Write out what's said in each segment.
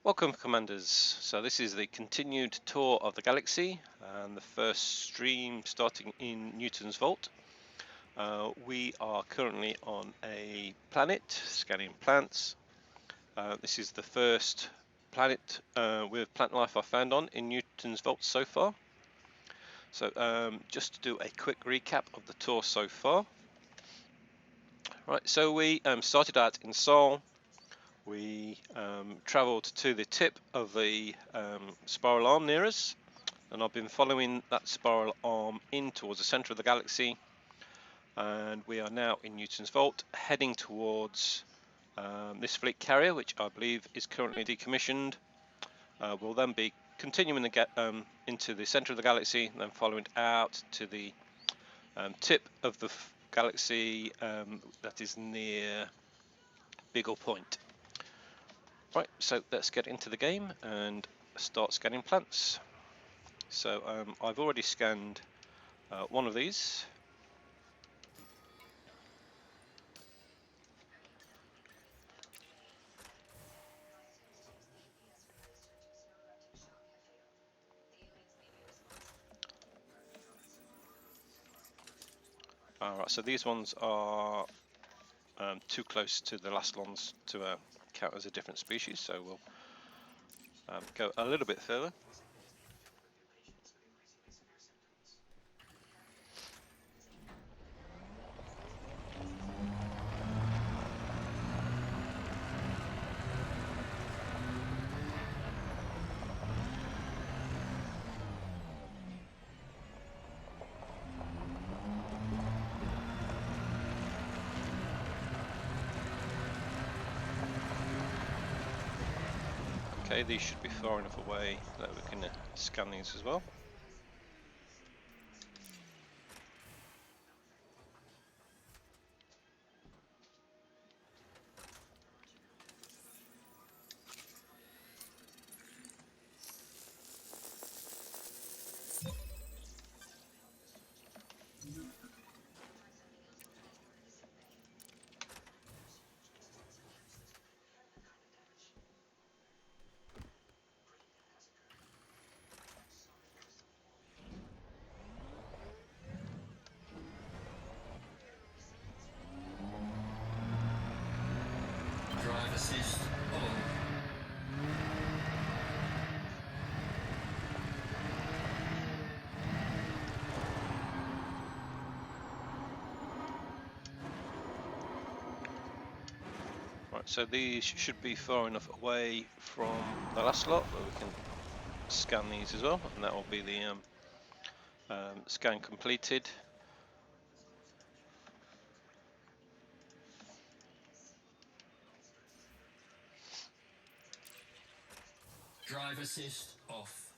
Welcome, Commanders. So this is the continued tour of the galaxy and the first stream starting in Newton's Vault. We are currently on a planet scanning plants. This is the first planet with plant life I've found on in Newton's Vault so far. So just to do a quick recap of the tour so far. Right, so we started out in Sol. We travelled to the tip of the spiral arm near us, and I've been following that spiral arm in towards the centre of the galaxy, and we are now in Newton's Vault heading towards this fleet carrier, which I believe is currently decommissioned. We'll then be continuing to get into the centre of the galaxy, and then following out to the tip of the galaxy that is near Beagle Point. Right, so let's get into the game and start scanning plants. So I've already scanned one of these. Alright, so these ones are too close to the last ones to count as a different species, so we'll go a little bit further. Okay, these should be far enough away that we can scan these as well. Drive assist on. Right, so these should be far enough away from the last lot that we can scan these as well, and that will be the scan completed. Drive assist off.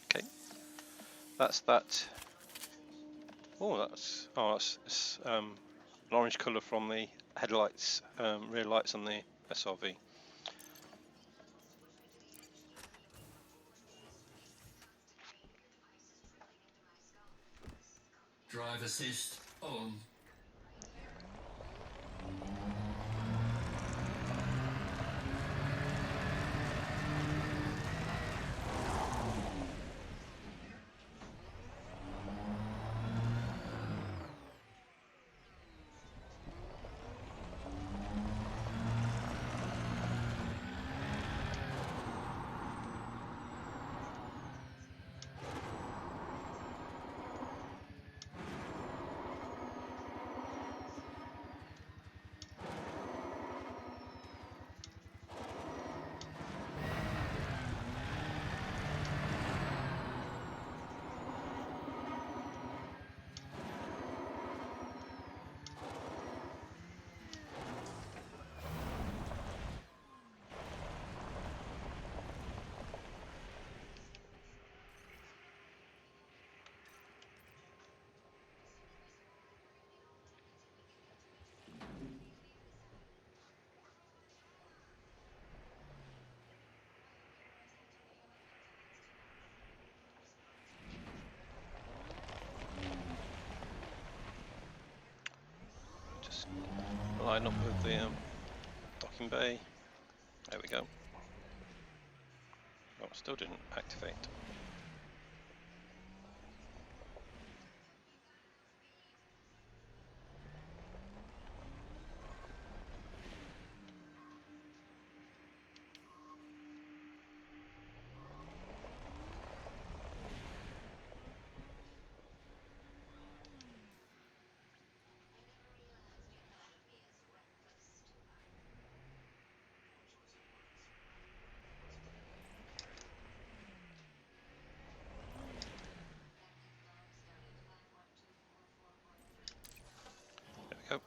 Okay, that's that. That's it's, an orange colour from the headlights, rear lights on the SRV. Drive assist on. line up with the docking bay. There we go. Oh, still didn't activate. There we go.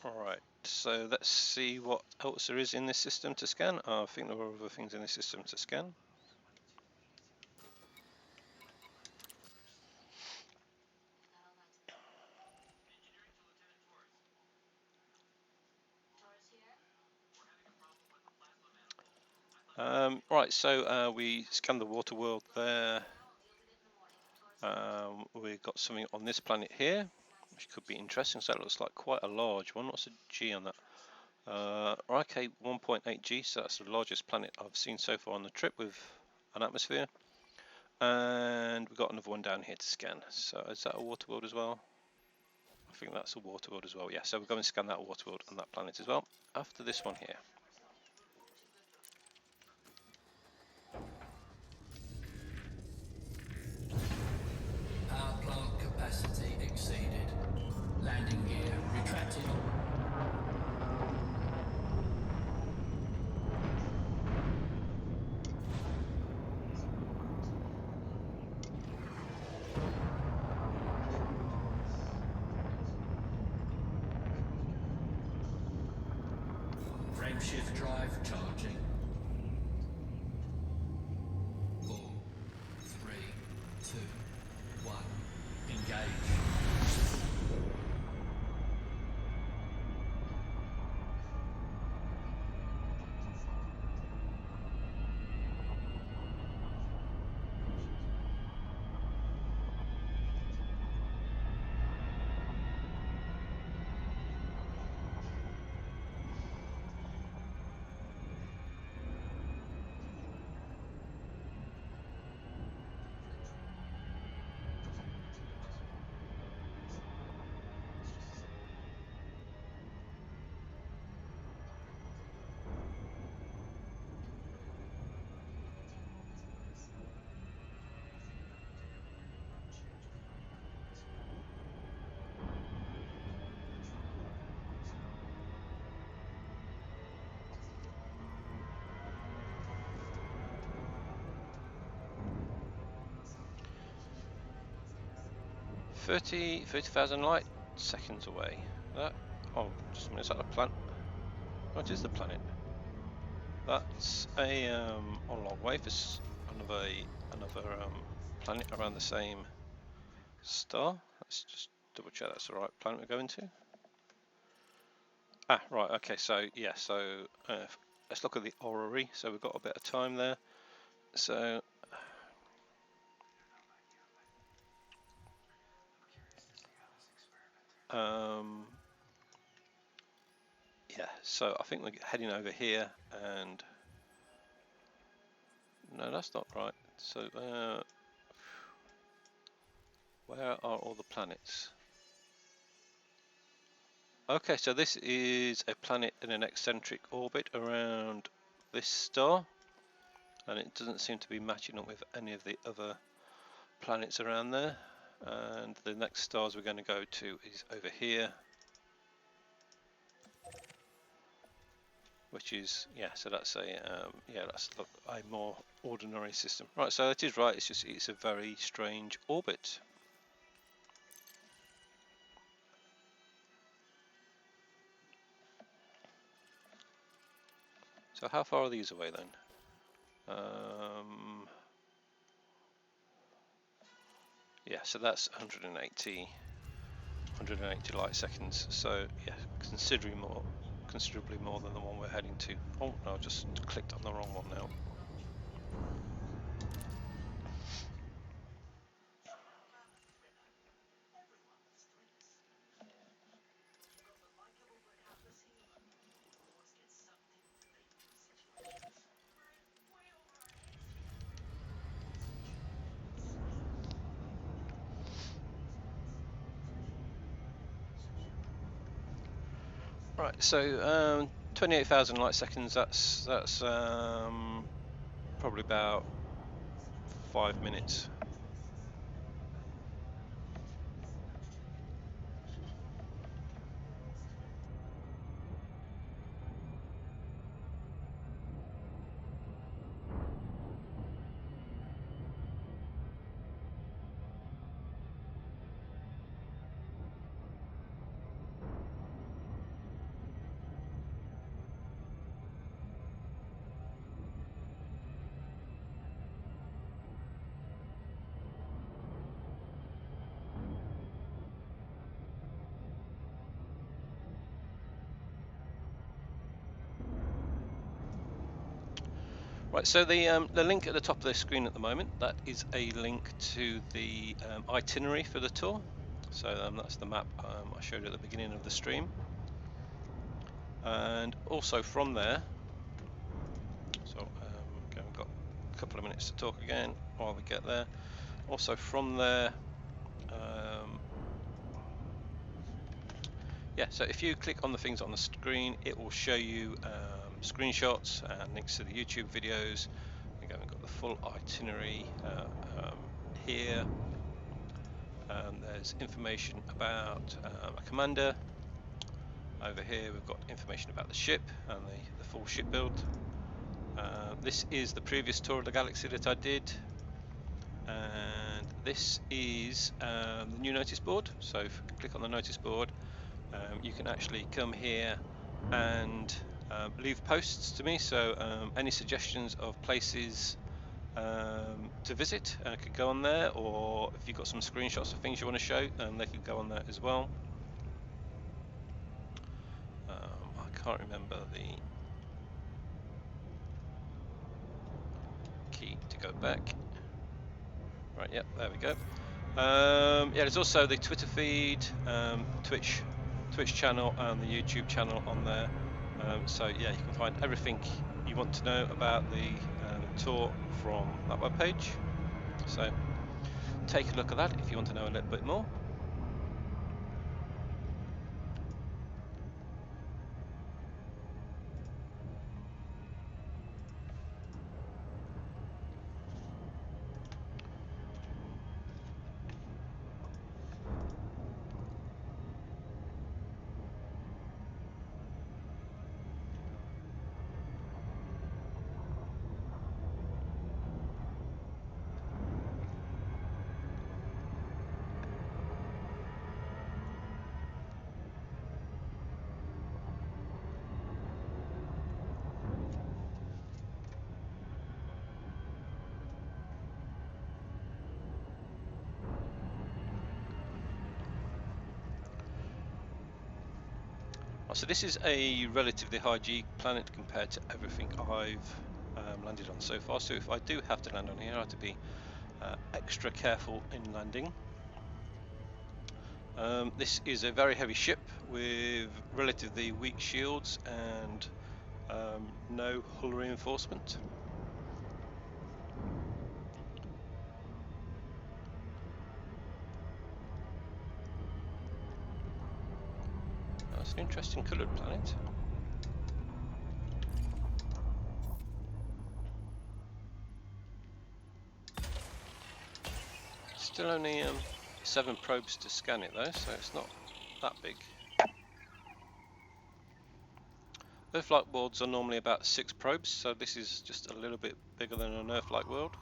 Alright, so let's see what else there is in this system to scan. I think there are other things in this system to scan. Right, so we scanned the water world there. We've got something on this planet here, which could be interesting. So that looks like quite a large one. What's a G on that? Okay, 1.8 G, so that's the largest planet I've seen so far on the trip with an atmosphere. And we've got another one down here to scan. So is that a water world as well? I think that's a water world as well. Yeah, so we're going to scan that water world and that planet as well after this one here. Power plant capacity exceeded. Landing gear retracted. Frameshift drive charging. 4, 3, 2, 1. Engage. Thirty thousand light seconds away. That, oh, just a minute, is that a planet? What is the planet? That's a long way for another planet around the same star. Let's just double check that's the right planet we're going to. Ah, right, okay, so yeah, so let's look at the orrery. So we've got a bit of time there. So yeah, so I think we're heading over here, and no, that's not right. So where are all the planets? Okay, so this is a planet in an eccentric orbit around this star, and it doesn't seem to be matching up with any of the other planets around there. And the next stars we're going to go to is over here, which is, yeah, so that's a yeah, that's a more ordinary system. Right, so it is right, it's a very strange orbit. So how far are these away then? yeah, so that's 180 light seconds. So yeah, considerably more than the one we're heading to. Oh no, I just clicked on the wrong one now. Right, so 28,000 light seconds. That's probably about 5 minutes. Right, so the link at the top of the screen at the moment, that is a link to the itinerary for the tour. So that's the map I showed at the beginning of the stream. And also from there, so okay, we've got a couple of minutes to talk again while we get there. Also from there, yeah, so if you click on the things on the screen, it will show you screenshots and links to the YouTube videos. Again, we've got the full itinerary here. There's information about a commander. Over here we've got information about the ship and the full ship build. This is the previous tour of the galaxy that I did, and this is the new notice board. So if you click on the notice board, you can actually come here and leave posts to me. So any suggestions of places to visit could go on there, or if you've got some screenshots of things you want to show, they could go on there as well. I can't remember the key to go back. Right, yep, there we go. Yeah, there's also the Twitter feed, Twitch channel, and the YouTube channel on there. So yeah, you can find everything you want to know about the tour from that webpage. So take a look at that if you want to know a little bit more. So this is a relatively high G planet compared to everything I've landed on so far. So if I do have to land on here, I have to be extra careful in landing. This is a very heavy ship with relatively weak shields and no hull reinforcement. That's an interesting coloured planet. Still only 7 probes to scan it though, so it's not that big. Earth-like worlds are normally about 6 probes, so this is just a little bit bigger than an Earth-like world.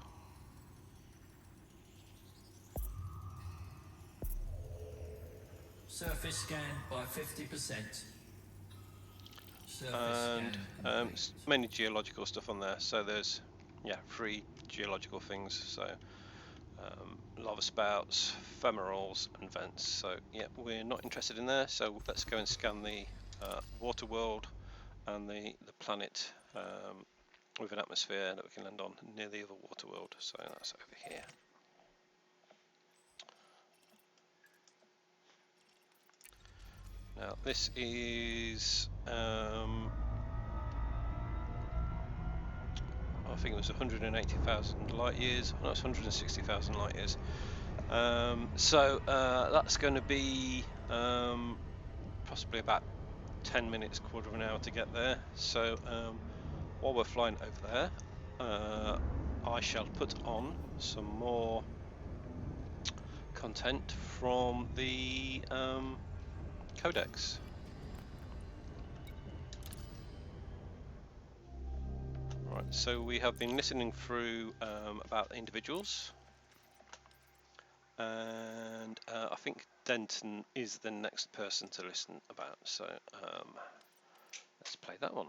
Surface scan by 50%. And mainly geological stuff on there. So there's 3 geological things. So lava spouts, femoral and vents. So yeah, we're not interested in there. So let's go and scan the water world and the planet with an atmosphere that we can land on near the other water world. So that's over here. Now this is I think it was 180,000 light years. No, it's 160,000 light years. So that's going to be possibly about 10 minutes, quarter of an hour to get there. So while we're flying over there, I shall put on some more content from the codex. Right, so we have been listening through about individuals, and I think Denton is the next person to listen about. So let's play that one.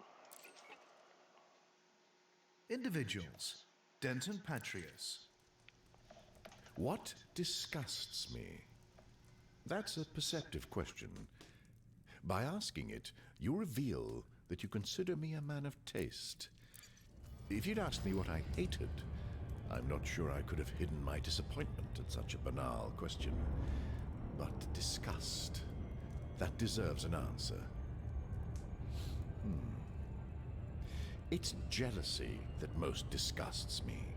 Individuals. Denton Patrius. What disgusts me? That's a perceptive question. By asking it, you reveal that you consider me a man of taste. If you'd asked me what I hated, I'm not sure I could have hidden my disappointment at such a banal question. But disgust, that deserves an answer. It's jealousy that most disgusts me.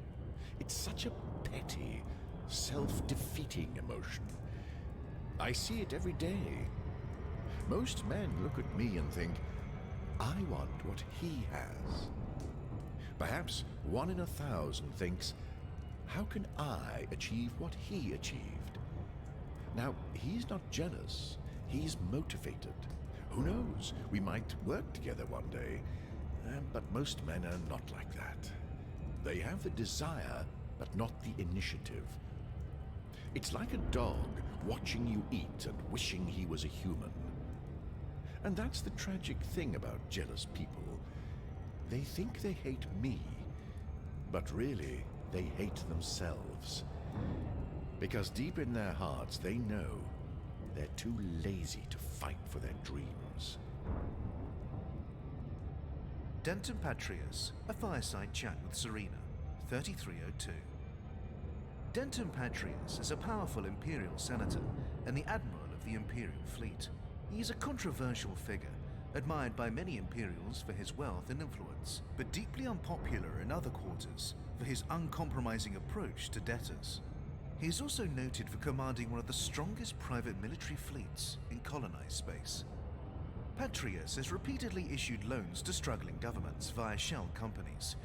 It's such a petty, self-defeating emotion. I see it every day. Most men look at me and think, I want what he has. Perhaps 1 in 1,000 thinks, how can I achieve what he achieved? Now, he's not jealous, he's motivated. Who knows, we might work together one day. But most men are not like that. They have the desire, but not the initiative. It's like a dog watching you eat and wishing he was a human. And that's the tragic thing about jealous people. They think they hate me, but really they hate themselves. Because deep in their hearts they know they're too lazy to fight for their dreams. Denton Patrius, a fireside chat with Serena, 3302. Denton Patrius is a powerful Imperial senator and the Admiral of the Imperial fleet. He is a controversial figure, admired by many Imperials for his wealth and influence, but deeply unpopular in other quarters for his uncompromising approach to debtors. He is also noted for commanding one of the strongest private military fleets in colonized space. Patrius has repeatedly issued loans to struggling governments via shell companies,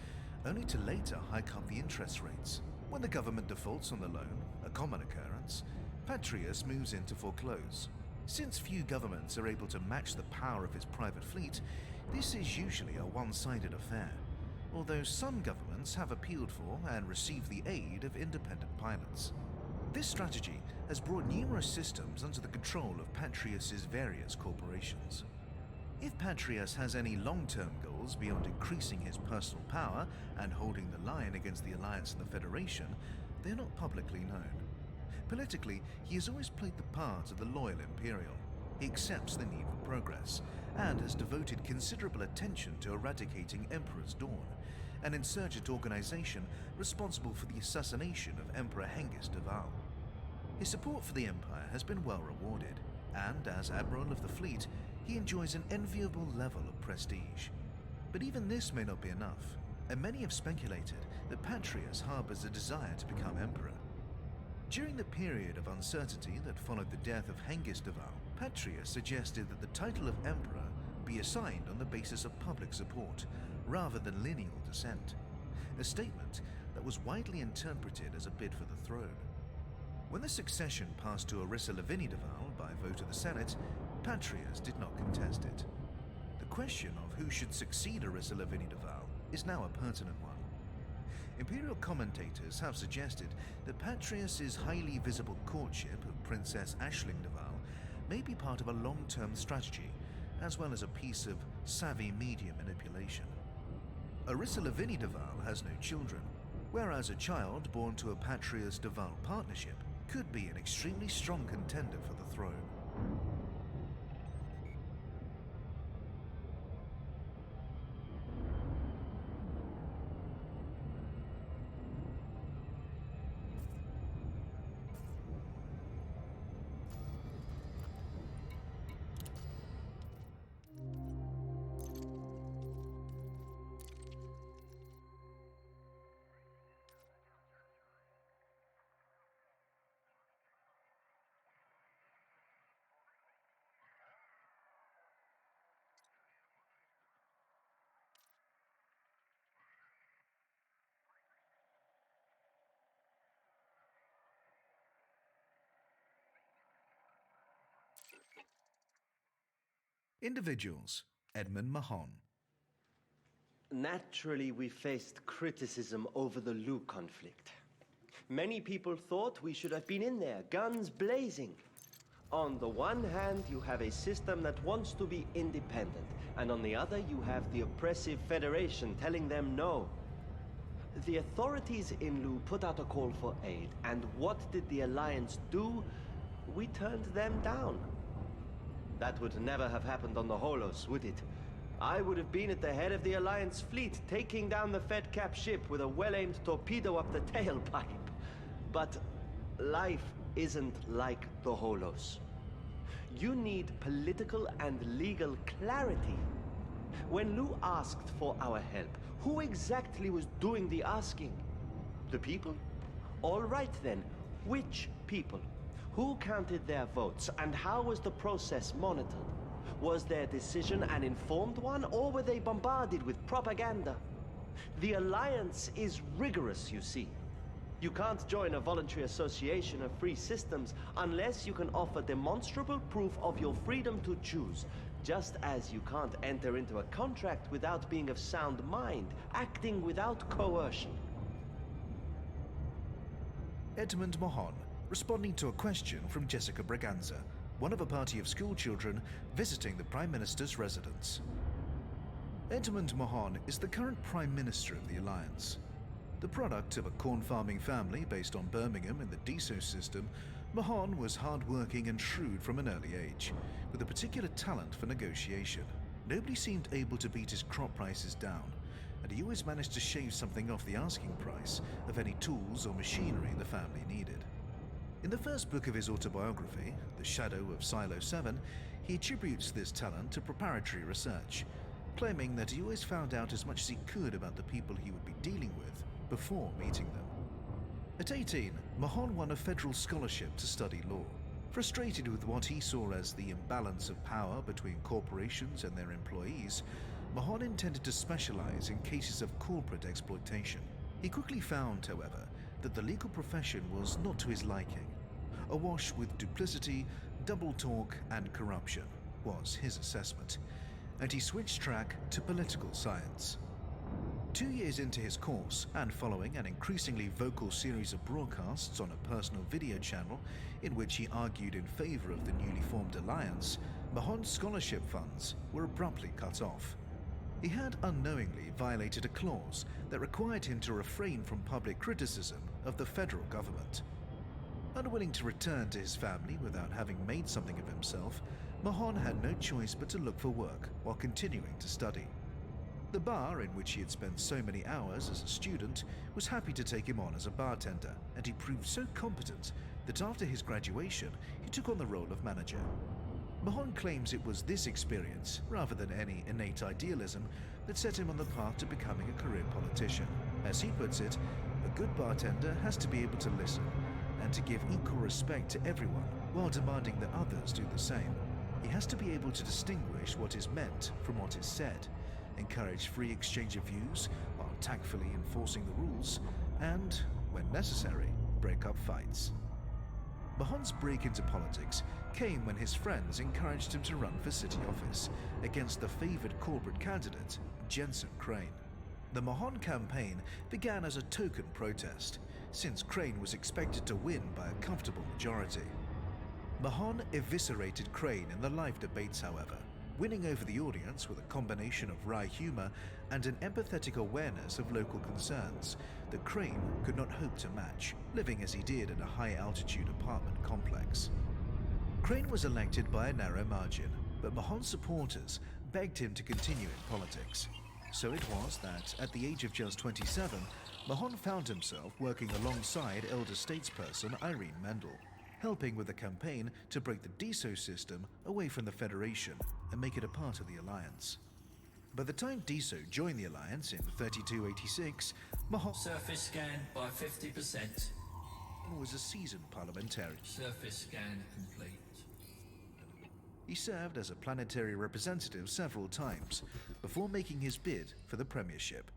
only to later hike up the interest rates. When the government defaults on the loan, a common occurrence, Patrius moves in to foreclose. Since few governments are able to match the power of his private fleet, this is usually a one-sided affair, although some governments have appealed for and received the aid of independent pilots. This strategy has brought numerous systems under the control of Patrius's various corporations. If Patrius has any long-term goals beyond increasing his personal power and holding the line against the Alliance and the Federation, they are not publicly known. Politically, he has always played the part of the loyal Imperial. He accepts the need for progress, and has devoted considerable attention to eradicating Emperor's Dawn, an insurgent organization responsible for the assassination of Emperor Hengist de Val. His support for the Empire has been well rewarded, and as Admiral of the fleet, he enjoys an enviable level of prestige. But even this may not be enough, and many have speculated that Patrius harbors a desire to become Emperor. During the period of uncertainty that followed the death of Hengist de Val, Patrius suggested that the title of Emperor be assigned on the basis of public support, rather than lineal descent, a statement that was widely interpreted as a bid for the throne. When the succession passed to Orissa Lavinia de Val by vote of the Senate, Patrius did not contest it. The question of who should succeed Orissa Lavinia de Val is now a pertinent one. Imperial commentators have suggested that Patrius's highly visible courtship of Princess Aisling de Val may be part of a long-term strategy, as well as a piece of savvy media manipulation. Orissa Lavinia de Val has no children, whereas a child born to a Patria's devout partnership could be an extremely strong contender for the throne. Individuals: Edmund Mahon. Naturally, we faced criticism over the Lu conflict. Many people thought we should have been in there, guns blazing. On the one hand, you have a system that wants to be independent, and on the other, you have the oppressive Federation telling them no. The authorities in Lu put out a call for aid, and what did the Alliance do? We turned them down. That would never have happened on the Holos, would it? I would have been at the head of the Alliance fleet, taking down the Fed Cap ship with a well-aimed torpedo up the tailpipe. But life isn't like the Holos. You need political and legal clarity. When Lu asked for our help, who exactly was doing the asking? The people? All right then, which people? Who counted their votes, and how was the process monitored? Was their decision an informed one, or were they bombarded with propaganda? The Alliance is rigorous, you see. You can't join a voluntary association of free systems unless you can offer demonstrable proof of your freedom to choose, just as you can't enter into a contract without being of sound mind, acting without coercion. Edmund Mahon, responding to a question from Jessica Braganza, one of a party of schoolchildren visiting the Prime Minister's residence. Edmund Mahon is the current Prime Minister of the Alliance. The product of a corn-farming family based on Birmingham in the DSO system, Mahon was hard-working and shrewd from an early age, with a particular talent for negotiation. Nobody seemed able to beat his crop prices down, and he always managed to shave something off the asking price of any tools or machinery the family needed. In the first book of his autobiography, The Shadow of Silo 7, he attributes this talent to preparatory research, claiming that he always found out as much as he could about the people he would be dealing with before meeting them. At 18, Mahon won a federal scholarship to study law. Frustrated with what he saw as the imbalance of power between corporations and their employees, Mahon intended to specialize in cases of corporate exploitation. He quickly found, however, that the legal profession was not to his liking. Awash with duplicity, double talk, and corruption was his assessment, and he switched track to political science. 2 years into his course, and following an increasingly vocal series of broadcasts on a personal video channel in which he argued in favor of the newly formed alliance, Mahon's scholarship funds were abruptly cut off. He had unknowingly violated a clause that required him to refrain from public criticism of the federal government. Unwilling to return to his family without having made something of himself, Mahon had no choice but to look for work while continuing to study. The bar in which he had spent so many hours as a student was happy to take him on as a bartender, and he proved so competent that after his graduation, he took on the role of manager. Mahon claims it was this experience, rather than any innate idealism, that set him on the path to becoming a career politician. As he puts it, a good bartender has to be able to listen and to give equal respect to everyone while demanding that others do the same. He has to be able to distinguish what is meant from what is said, encourage free exchange of views while tactfully enforcing the rules, and, when necessary, break up fights. Mahon's break into politics came when his friends encouraged him to run for city office against the favored corporate candidate, Jensen Crane. The Mahon campaign began as a token protest, since Crane was expected to win by a comfortable majority. Mahon eviscerated Crane in the live debates, however, winning over the audience with a combination of wry humor and an empathetic awareness of local concerns that Crane could not hope to match, living as he did in a high-altitude apartment complex. Crane was elected by a narrow margin, but Mahon's supporters begged him to continue in politics. So it was that, at the age of just 27, Mahon found himself working alongside elder statesperson Irene Mendel, helping with the campaign to break the DSO system away from the Federation and make it a part of the Alliance. By the time DSO joined the Alliance in 3286, Mahon Surface scan by 50%. was a seasoned parliamentarian. Surface scan complete. He served as a planetary representative several times before making his bid for the premiership.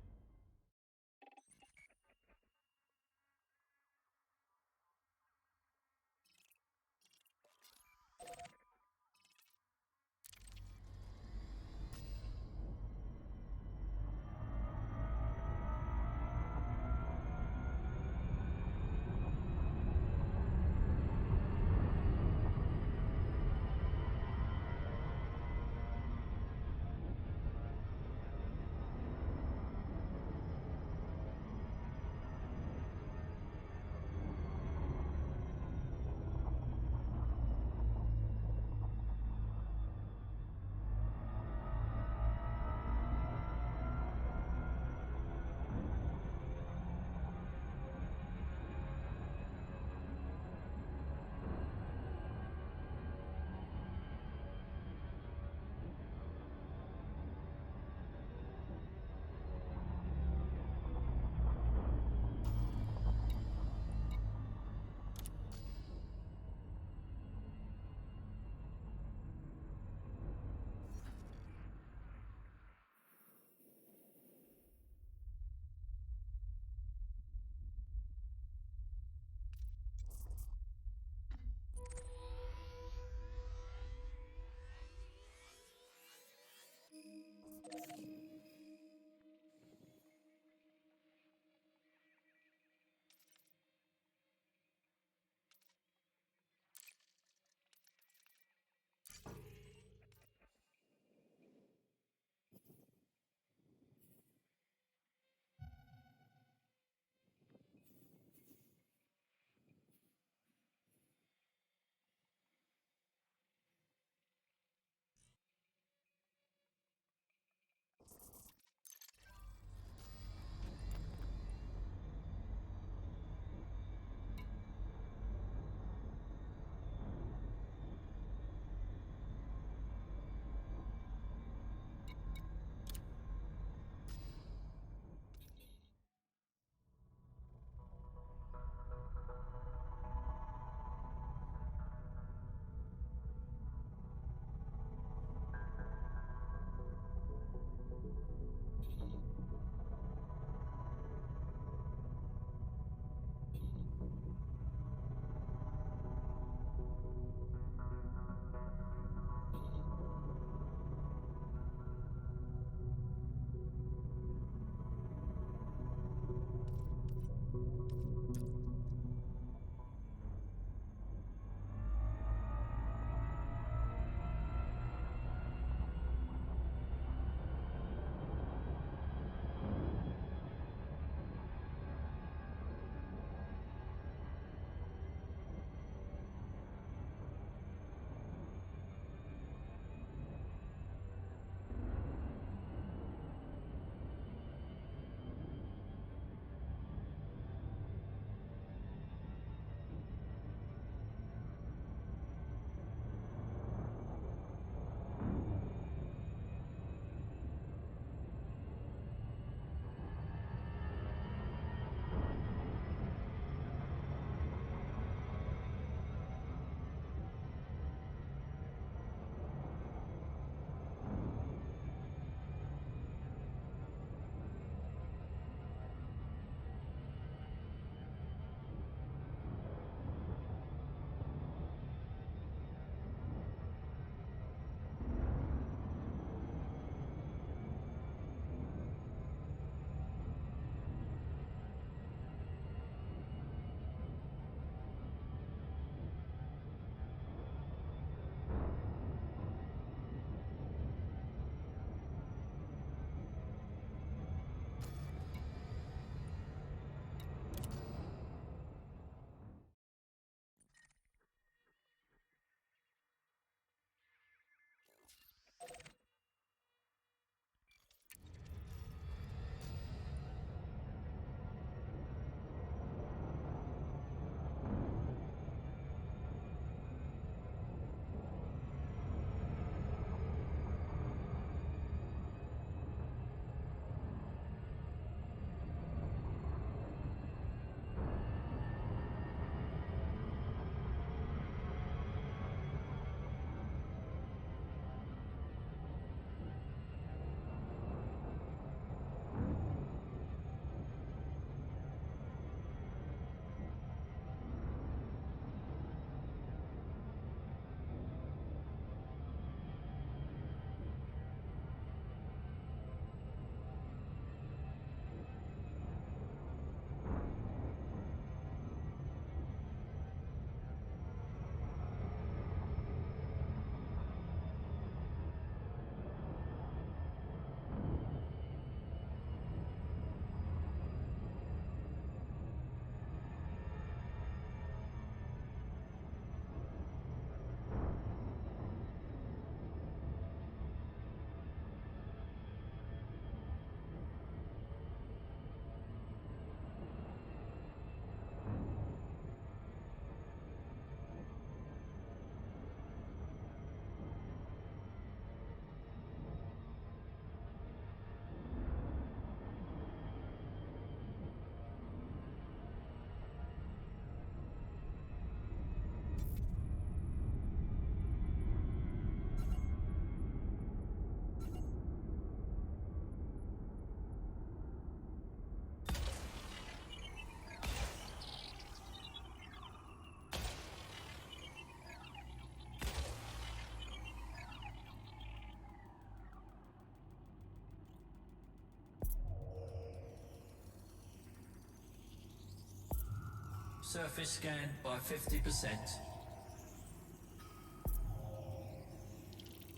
Surface scanned by 50%.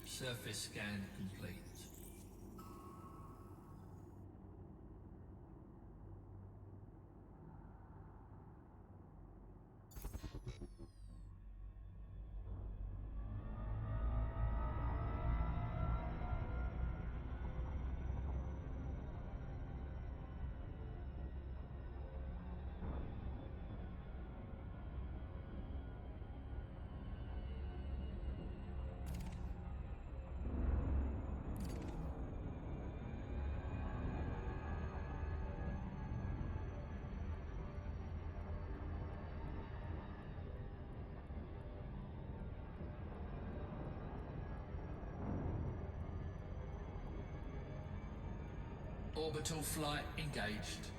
Surface scan complete. Orbital flight engaged.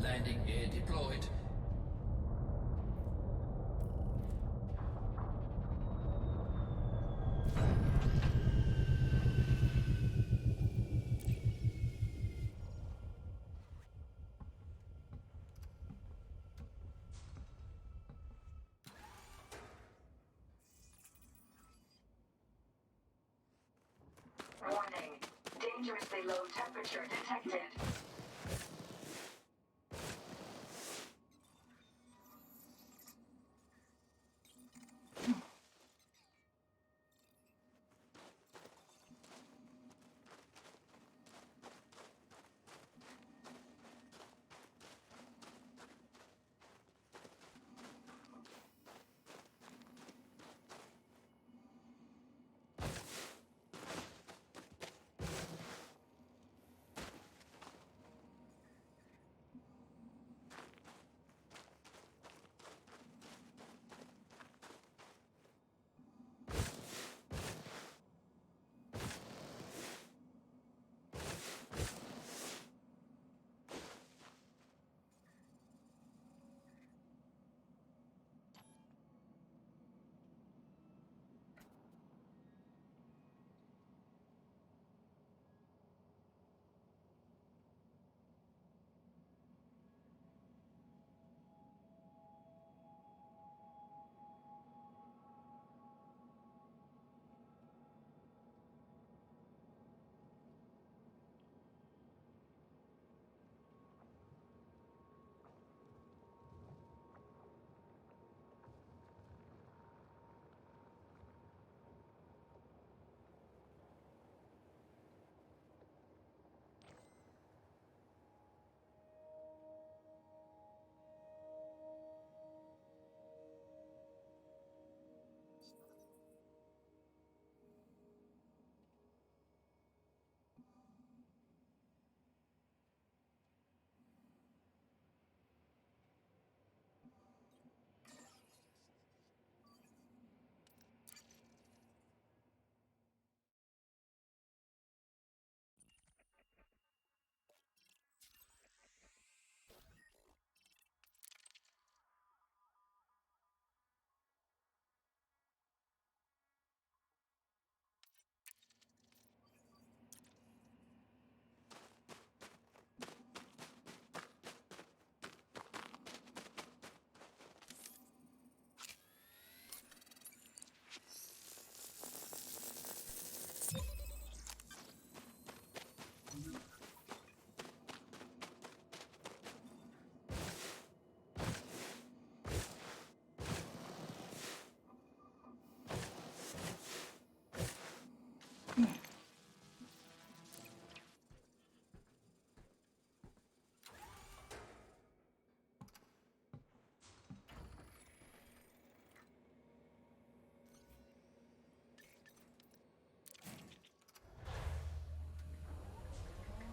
Landing gear deployed. Warning. Dangerously low temperature detected.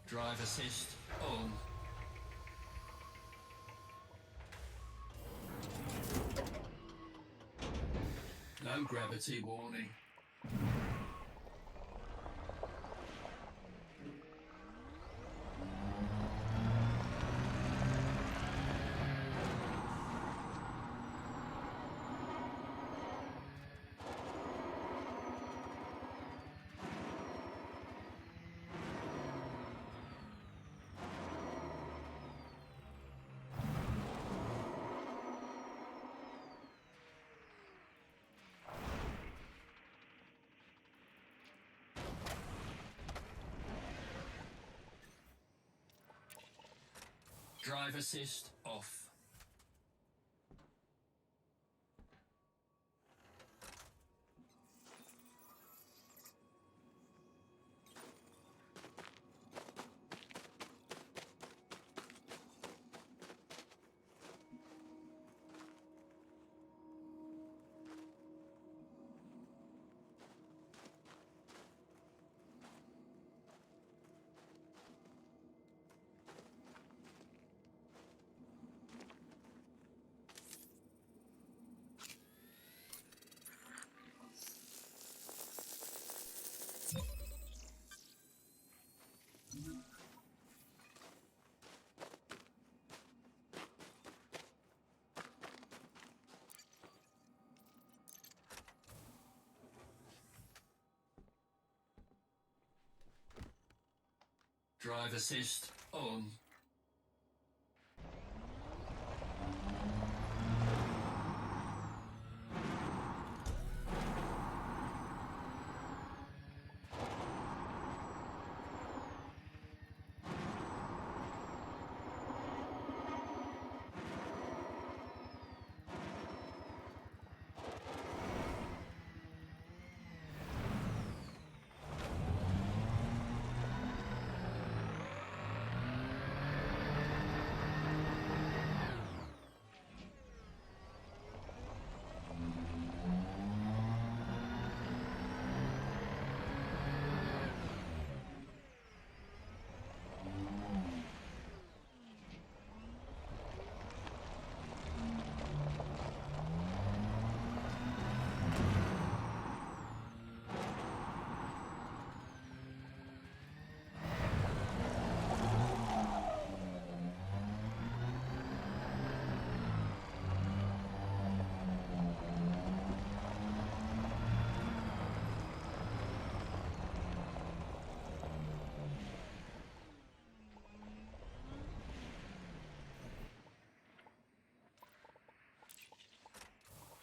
Drive assist on. No gravity warning. Drive assist off. Drive assist on.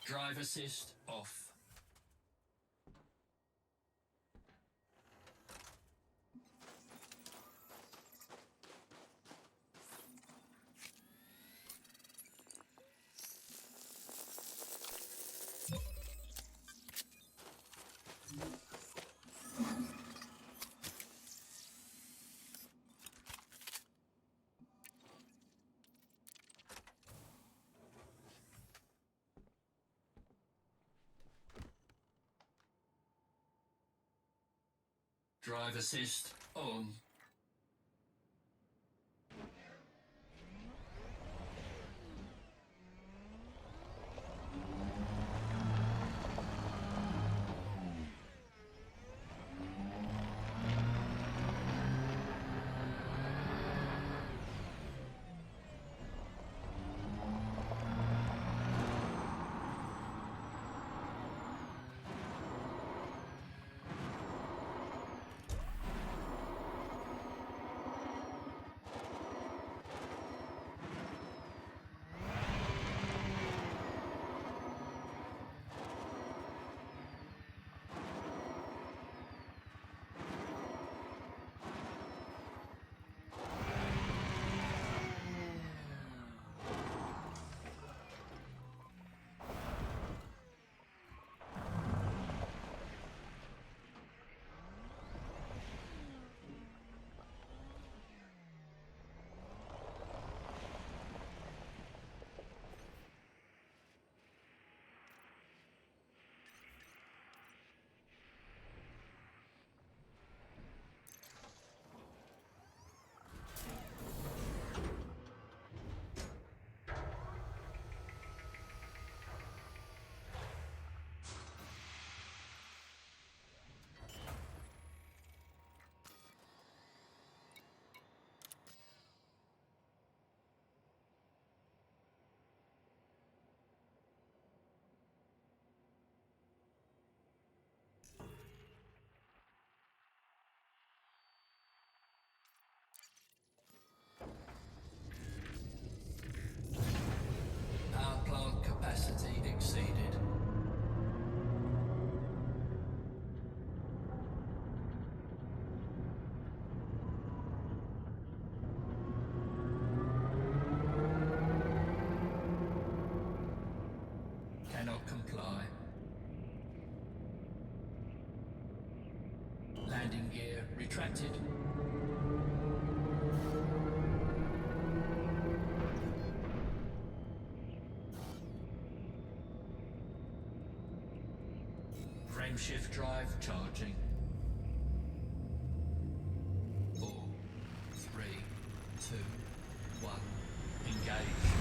Drive assist off. Drive assist on. Power plant capacity exceeded. Cannot comply. Landing gear retracted. Frameshift drive charging. 4, 3, 2, 1. Engage.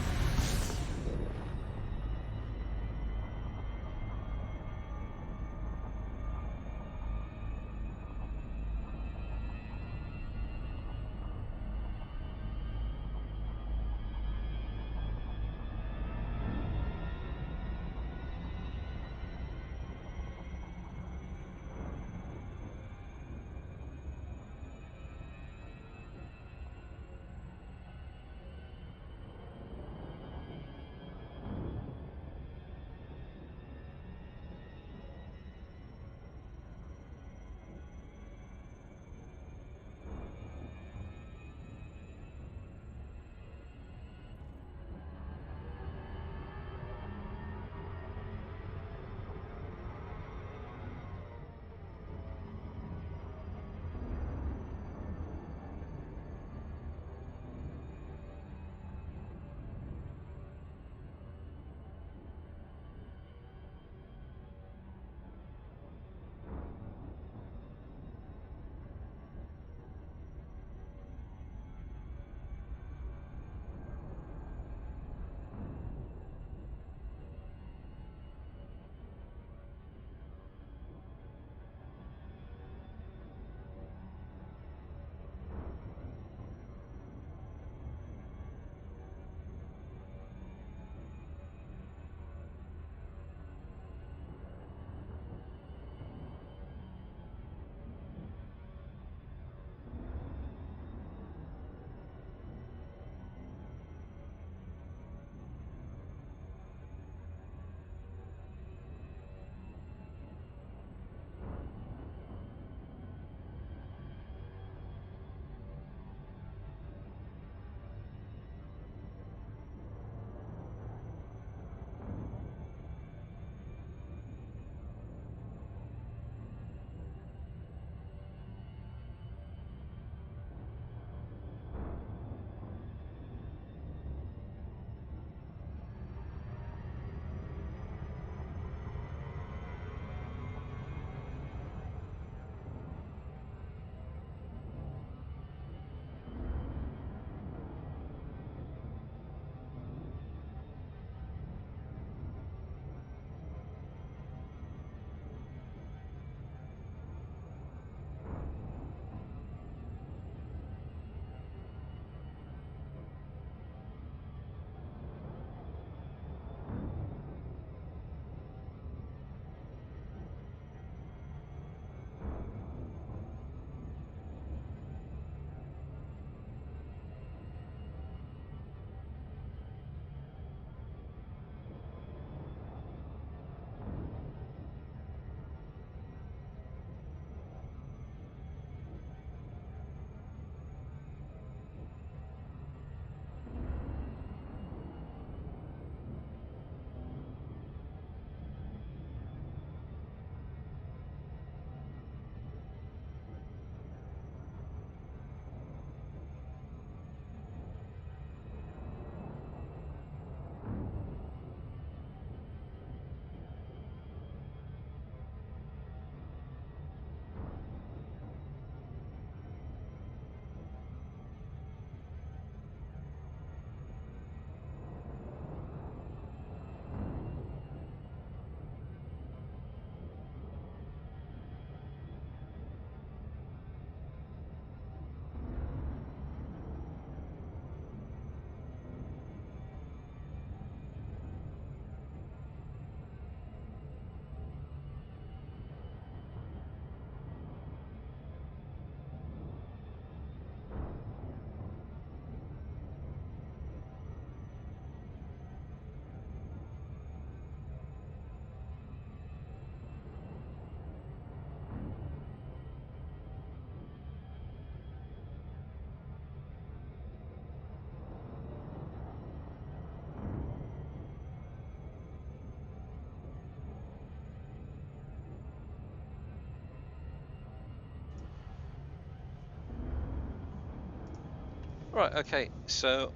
Right, okay, so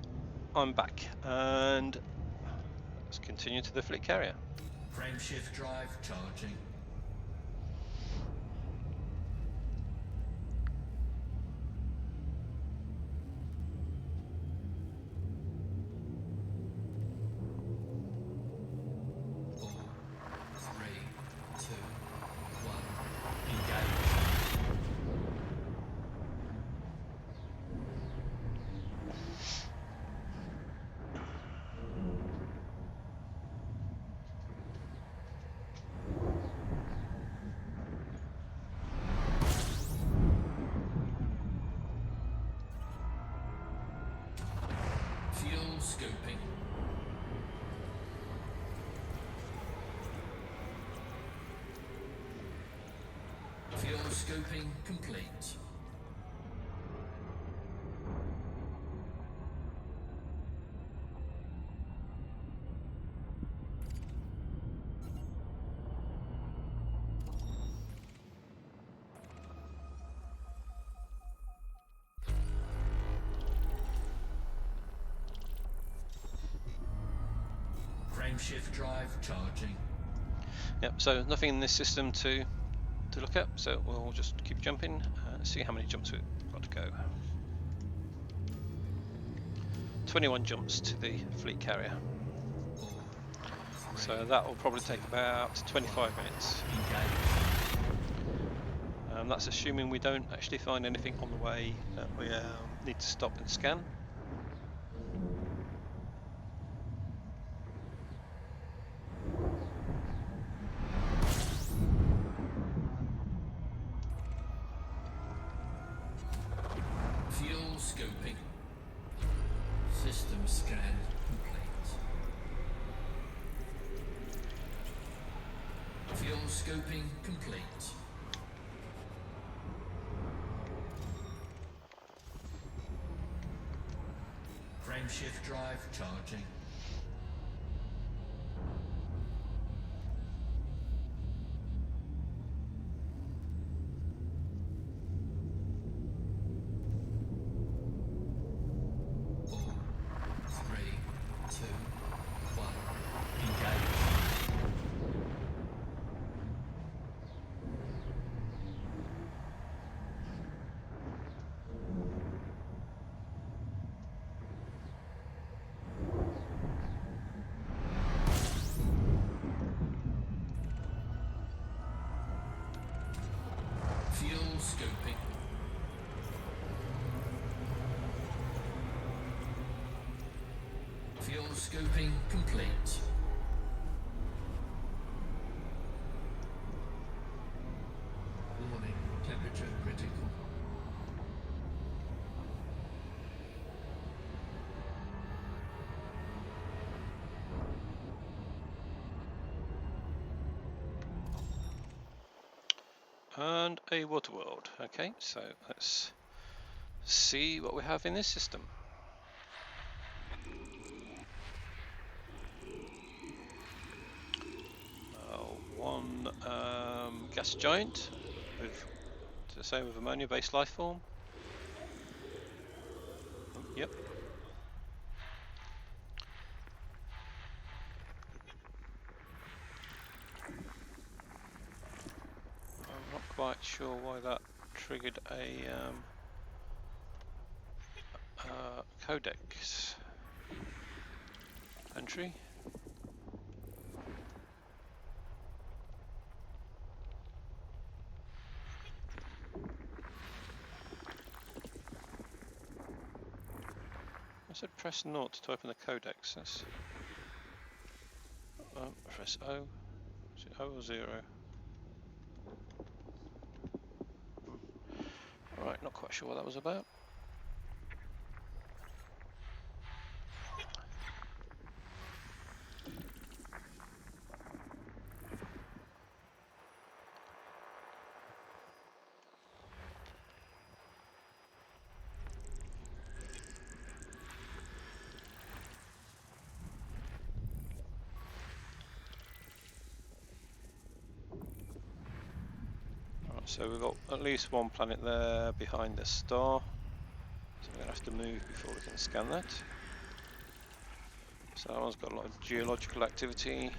I'm back, and let's continue to the fleet carrier. Frameshift drive charging. Four, three, two, one, engage. Fuel scooping. Fuel scooping complete. Frameshift drive charging. Yep, so nothing in this system to look at, so we'll just keep jumping and see how many jumps we've got to go. 21 jumps to the fleet carrier. Four, three, So that will probably take about 25 minutes. engage. That's assuming we don't actually find anything on the way that we need to stop and scan. Fuel scoping. System scan complete. Fuel scoping complete. Frameshift drive charging. Four, three, two, one, engage. Fuel scoping. Fuel scoping complete. Warning, temperature critical. And a water world. Okay, so let's see what we have in this system. One gas giant with the same with ammonia-based life form. Oh, yep. I'm not quite sure why that triggered a codex entry. I said press 0 to open the codex. That's press O. Is it O or 0? Alright, not quite sure what that was about. So we've got at least one planet there behind the star. So we're going to have to move before we can scan that. So that one's got a lot of geological activity.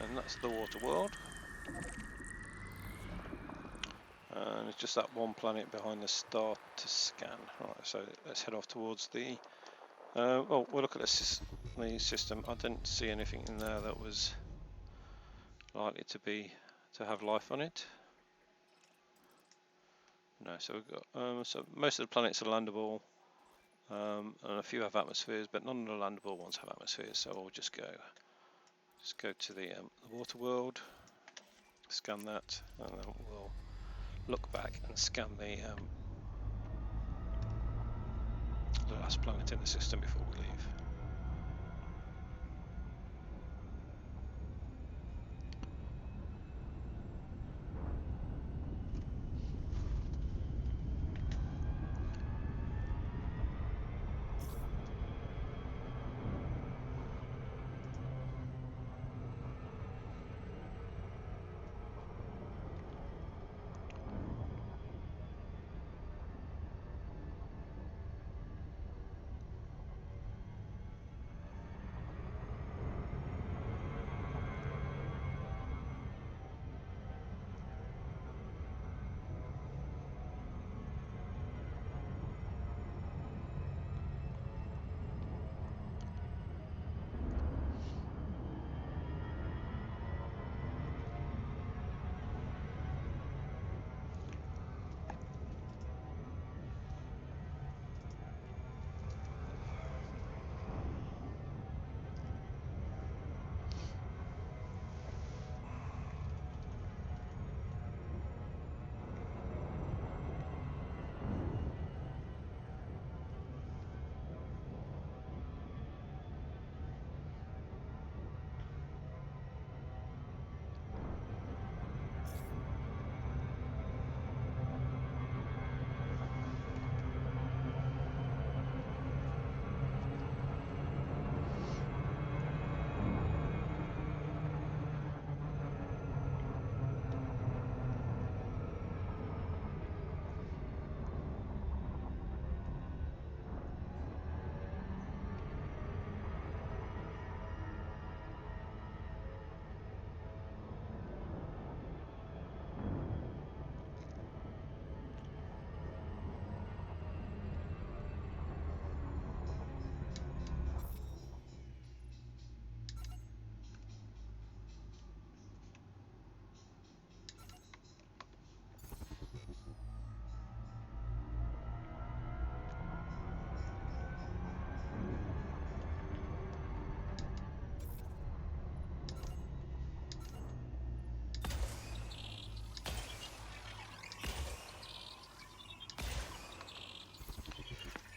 And that's the water world. And it's just that one planet behind the star to scan. Right, so let's head off towards the... well, we'll look at the system. I didn't see anything in there that was likely to have life on it. No, so we've got so most of the planets are landable, and a few have atmospheres, but none of the landable ones have atmospheres. So we'll just go to the water world, scan that, and then we'll look back and scan the last planet in the system before we leave.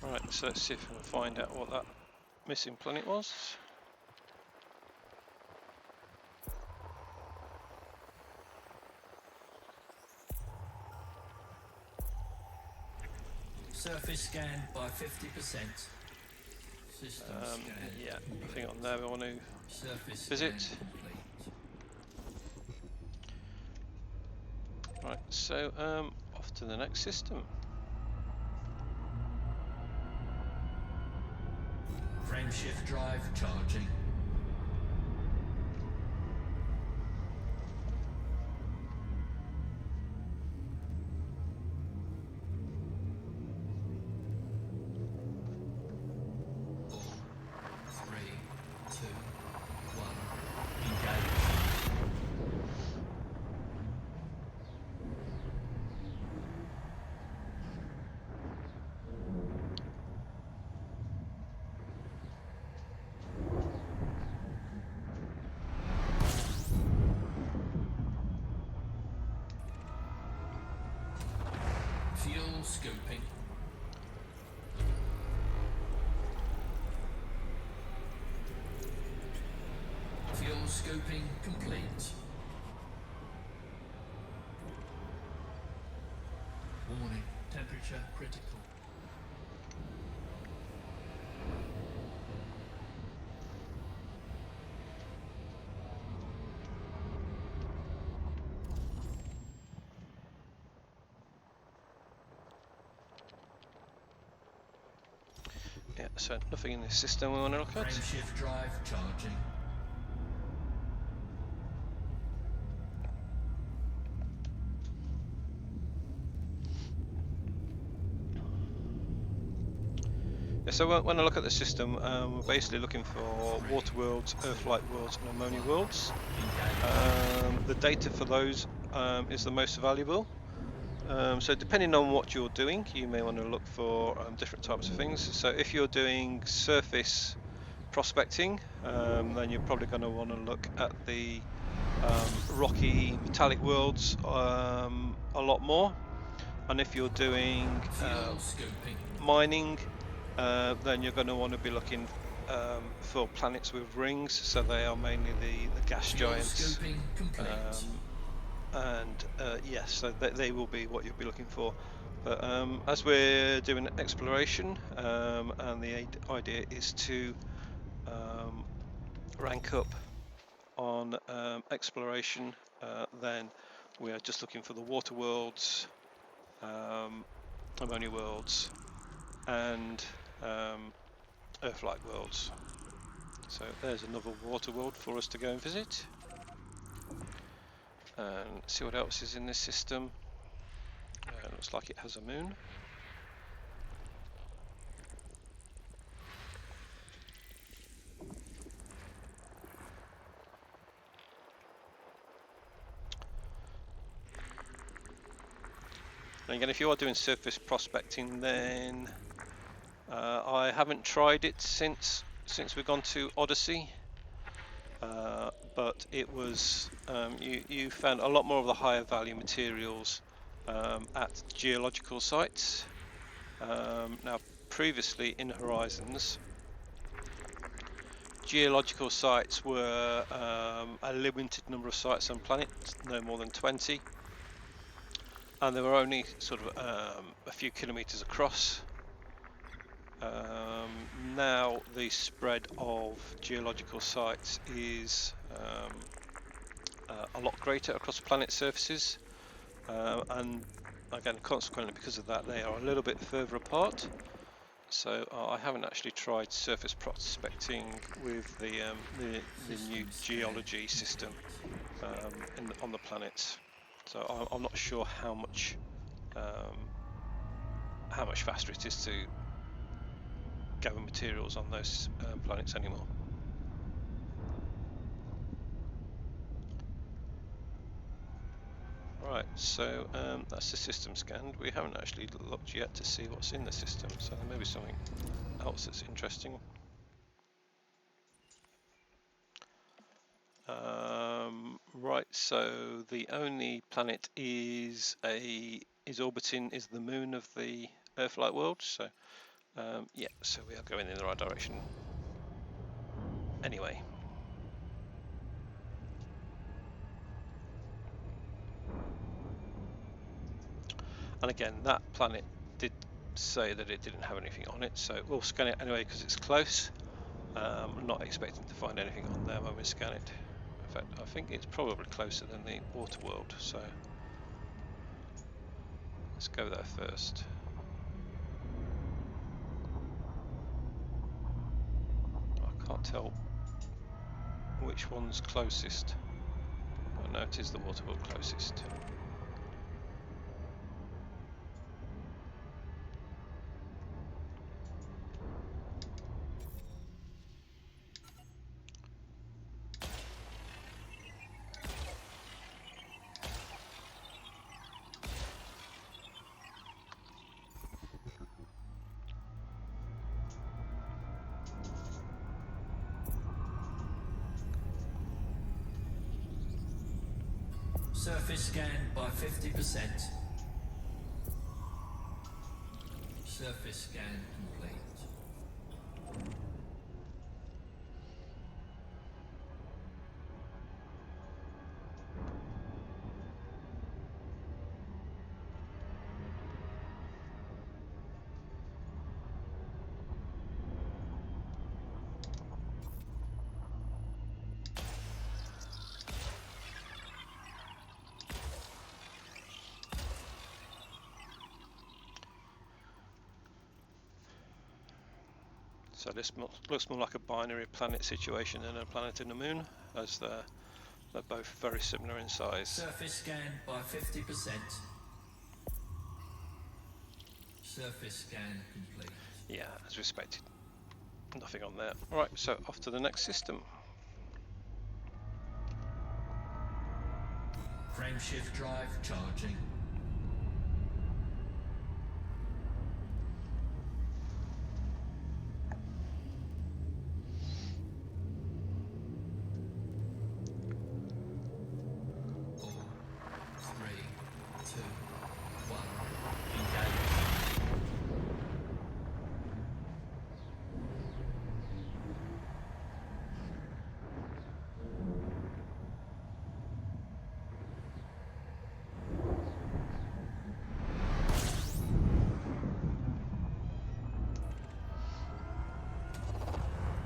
Right, so let's see if we can find out what that missing planet was. Surface scanned by 50%. System scanned. Yeah, I think on there we want to Surface visit. scan complete. Right, so off to the next system. Frameshift drive charging. Fuel scooping. Fuel scoping complete. Warning, temperature critical. Yeah, so nothing in this system we want to look at. Frameshift drive charging. Yeah, so when I look at the system, we're basically looking for water worlds, earth-like worlds, and ammonia worlds. The data for those is the most valuable. So depending on what you're doing, you may want to look for different types of things. So if you're doing surface prospecting, then you're probably going to want to look at the rocky metallic worlds a lot more. And if you're doing Fuel scoping. mining, then you're going to want to be looking for planets with rings. So they are mainly the gas Fuel giants. scoping complete. Yes, so they will be what you'll be looking for. But as we're doing exploration, and the idea is to rank up on exploration, then we are just looking for the water worlds, ammonia worlds, and Earth-like worlds. So there's another water world for us to go and visit. And see what else is in this system. Looks like it has a moon. And again, if you are doing surface prospecting, then I haven't tried it since we've gone to Odyssey, but it was you found a lot more of the higher value materials at geological sites. Now, previously in Horizons, geological sites were a limited number of sites on planet, no more than 20. And they were only sort of a few kilometers across. Now the spread of geological sites is a lot greater across planet surfaces, and again, consequently, because of that, they are a little bit further apart. So I haven't actually tried surface prospecting with the new geology system on the planets. So I'm not sure how much faster it is to gather materials on those planets anymore. Right, so that's the system scanned. We haven't actually looked yet to see what's in the system, so there may be something else that's interesting. Right, so the only planet is orbiting is the moon of the Earth-like world. So yeah, so we are going in the right direction. Anyway. And again, that planet did say that it didn't have anything on it, so we'll scan it anyway because it's close. I'm not expecting to find anything on there when we scan it. In fact, I think it's probably closer than the water world, so let's go there first. I can't tell which one's closest. I know it is the water world closest. Surface scanned by 50%. Surface scan complete. So this looks more like a binary planet situation than a planet and a moon, as they're both very similar in size. Surface scan by 50%. Surface scan complete. Yeah, as expected. Nothing on there. Alright, so off to the next system. Frameshift drive charging. Four, three, two, one. Engage.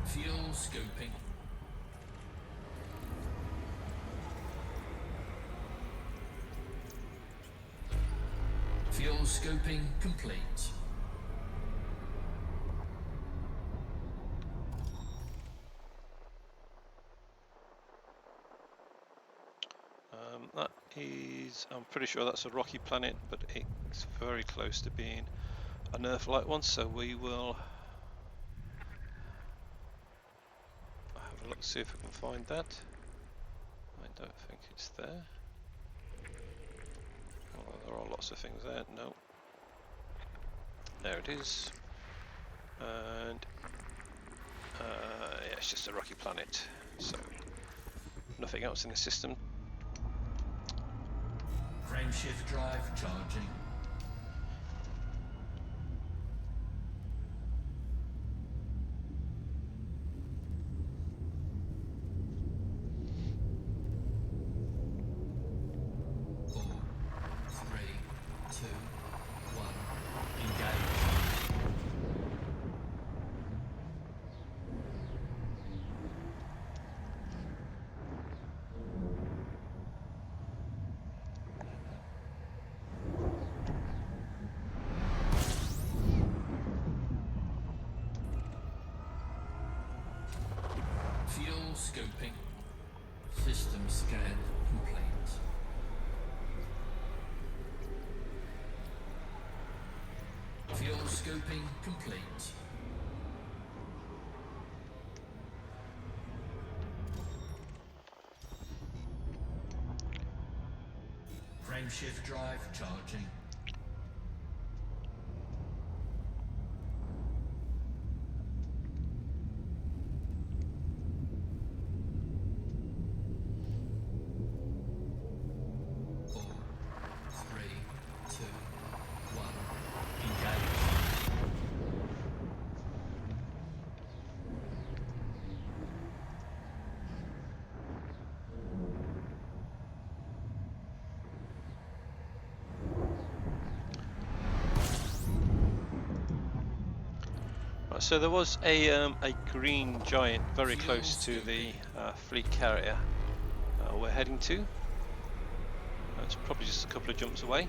Fuel scooping. Fuel scooping complete. That is, I'm pretty sure that's a rocky planet, but it's very close to being an Earth-like one, so we will have a look, see if we can find that. I don't think it's there. Oh, there are lots of things there. No. There it is. And yeah, it's just a rocky planet, so nothing else in the system. Frameshift drive charging. Four, three, two, one. Engage. Fuel scoping. System scan complete. Fuel scoping complete. Frameshift drive charging. Four, three, two, one. Engage. Right, so there was a green giant very close to the fleet carrier we're heading to. It's probably just a couple of jumps away.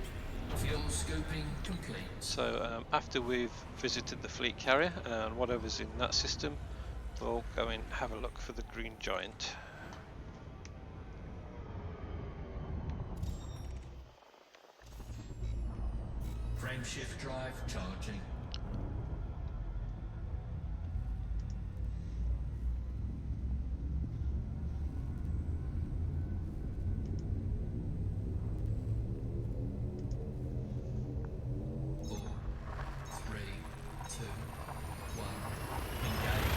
Fuel scoping complete. So after we've visited the fleet carrier and whatever's in that system, we'll go and have a look for the green giant. Frameshift drive charging. Four, three, two, one. Engage.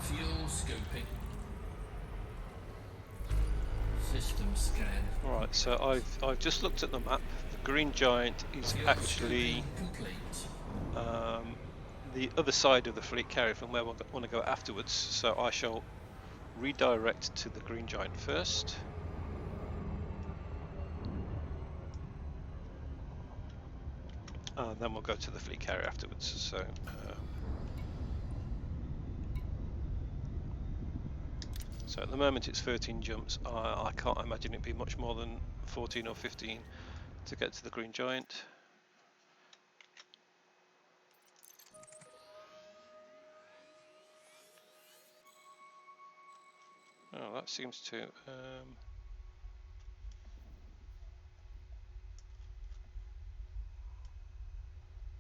Fuel scoping. System scan. Alright, so I've just looked at the map. The green giant is Fuel actually scoping complete. the other side of the fleet carrier from where we want to go afterwards, so I shall redirect to the green giant first. and then we'll go to the fleet carrier afterwards. So at the moment it's 13 jumps. I can't imagine it'd be much more than 14 or 15 to get to the Green Giant. Oh, that seems to...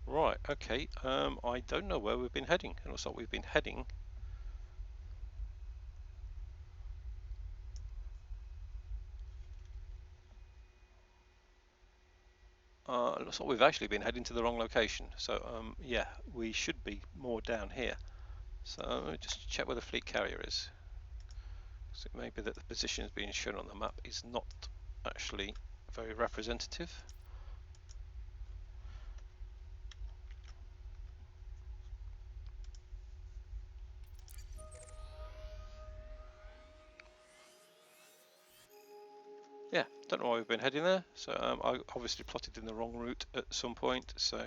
Right, okay. I don't know where we've been heading. It looks like we've been heading... it looks like we've actually been heading to the wrong location. So, yeah, we should be more down here. So, just check where the fleet carrier is. So it may be that the position is being shown on the map is not actually very representative. Yeah, don't know why we've been heading there. So I obviously plotted in the wrong route at some point. So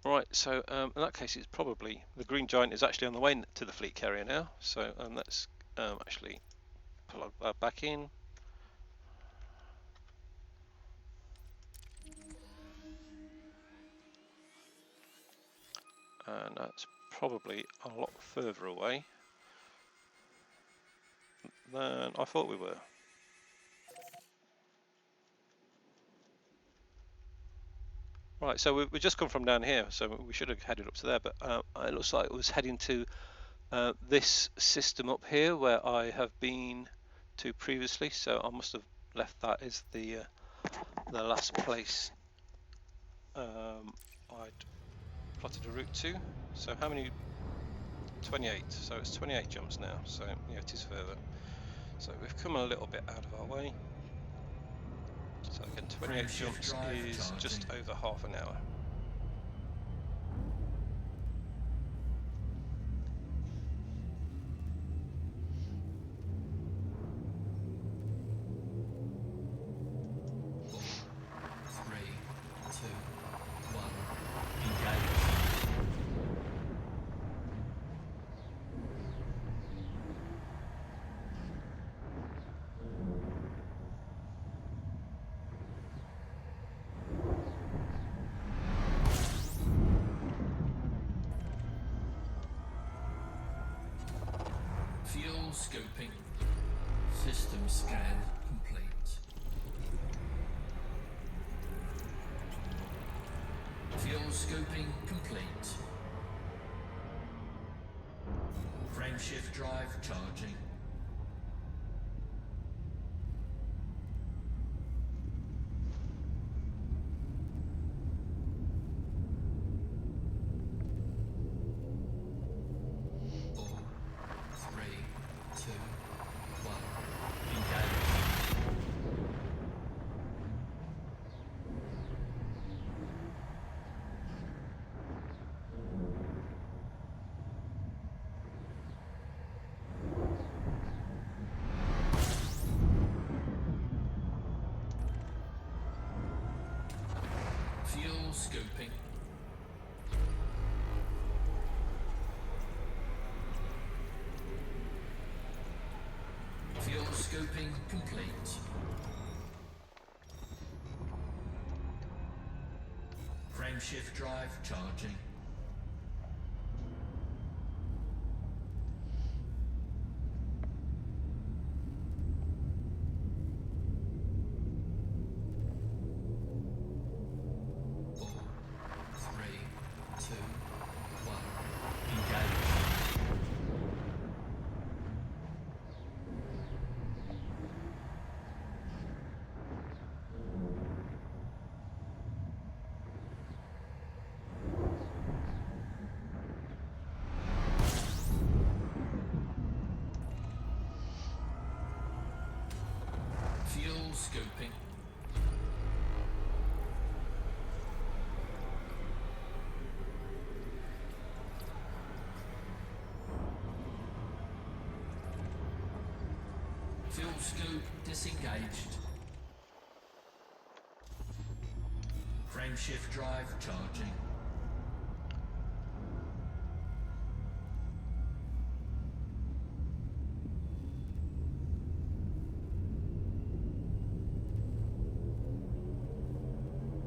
right, so in that case, it's probably the Green Giant is actually on the way to the fleet carrier now. So let's actually plug that back in. And that's probably a lot further away than I thought we were. Right, so we just come from down here, so we should have headed up to there, but it looks like it was heading to this system up here where I have been to previously, so I must have left that as the last place I'd plotted a route to. So how many? 28, so it's 28 jumps now, so yeah, it is further. So we've come a little bit out of our way. So again, 28 jumps is just over half an hour. Fuel scoping. System scan complete. Fuel scoping complete. Frameshift drive charging. Fuel scoping. Fuel scoping complete. Frameshift drive charging. Fuel scoping. Fuel scope disengaged. Frameshift drive charging.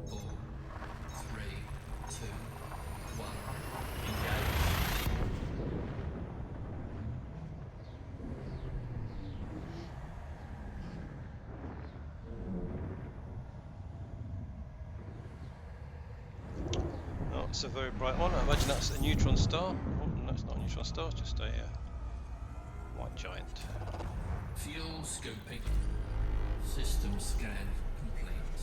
Four, three, two, one. Engage. Oh, it's a very bright one. I imagine that's a neutron star. Oh, no, it's not a neutron star, it's just a white giant. Fuel scoping. System scan complete.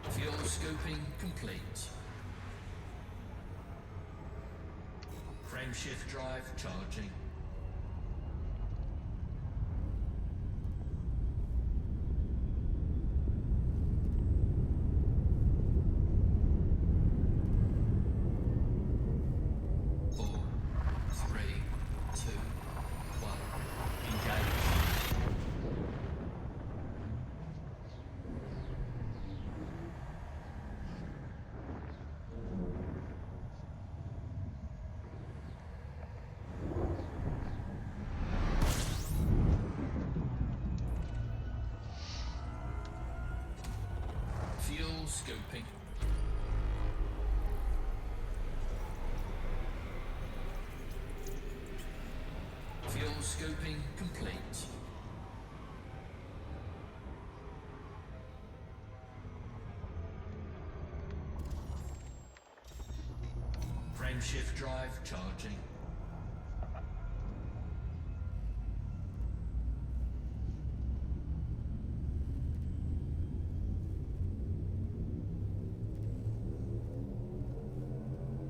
Fuel scoping complete. Frameshift drive charging. Four, three, two, one. Engage. Fuel scoping. Fuel scoping complete. Frameshift drive charging.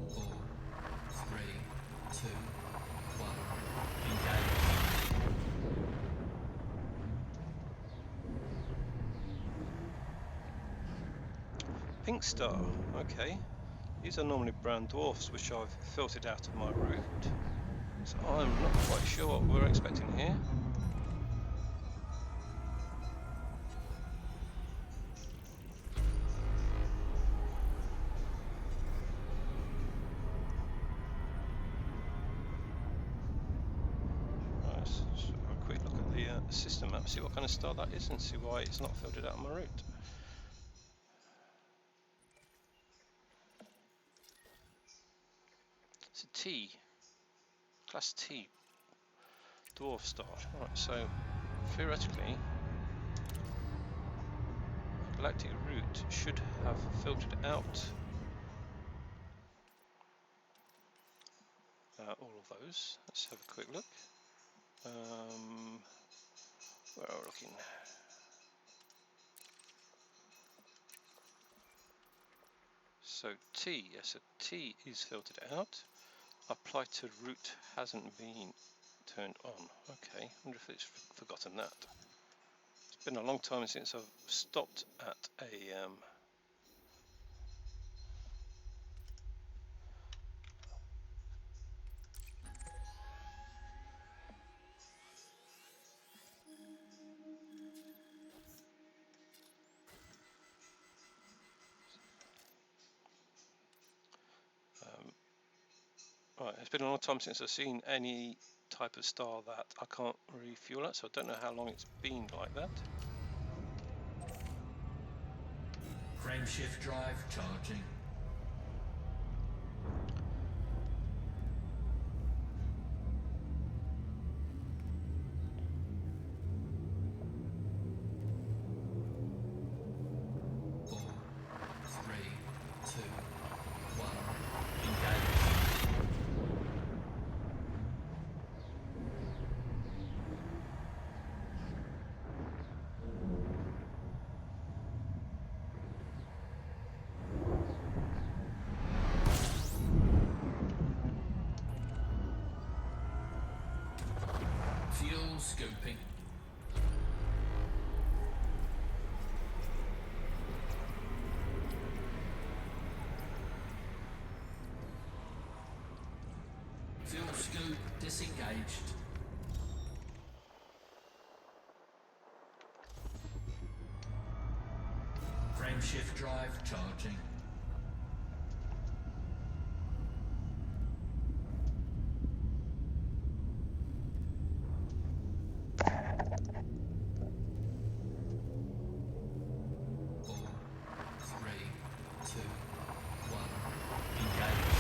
Four, three, two, one. Engage. Pink star, okay. These are normally brown dwarfs, which I've filtered out of my route. So I'm not quite sure what we're expecting here. Right, let's just have a quick look at the system map, see what kind of star that is, and see why it's not filtered out of my route. It's a T, class T, dwarf star. Right, so theoretically, galactic route should have filtered out all of those. Let's have a quick look. Where are we looking? So T, yes, so T is filtered out. Apply to route hasn't been turned on. Okay, wonder if it's forgotten that. It's been a long time since I've stopped at a right, it's been a long time since I've seen any type of star that I can't refuel at, so I don't know how long it's been like that. Frameshift drive charging. Four, three, two, one. Engage. Fuel scoping. Fuel scoop disengaged. Frameshift drive charging. Four, three, two, one. Engage.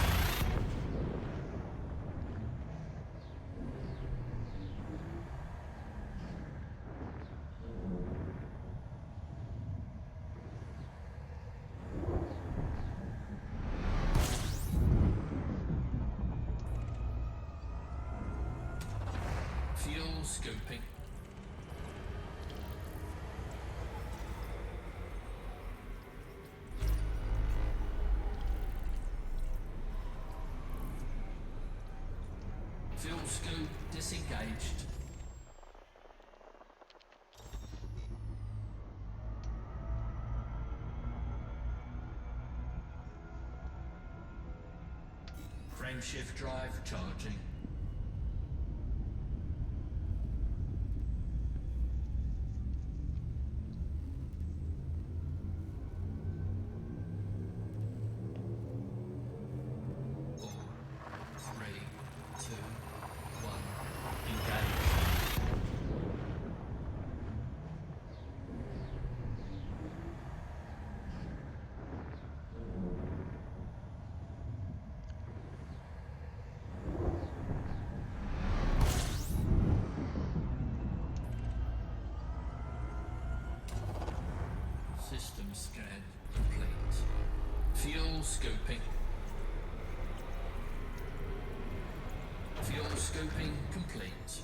Fuel scoping. Fuel scope disengaged. Frameshift drive charging. Four, three, two, one. Engage. System scan complete. Fuel scoping. Fuel scoping complete.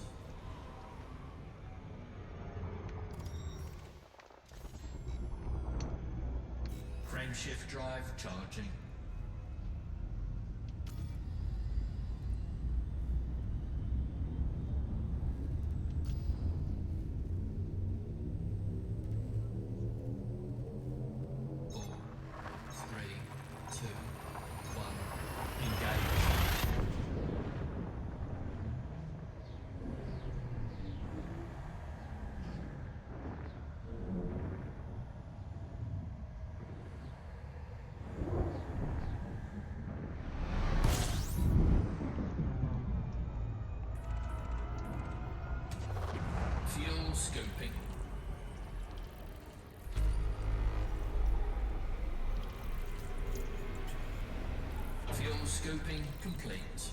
Frameshift drive charging. Four, three, two, one. Engage. Fuel scoping. Fuel scoping complete.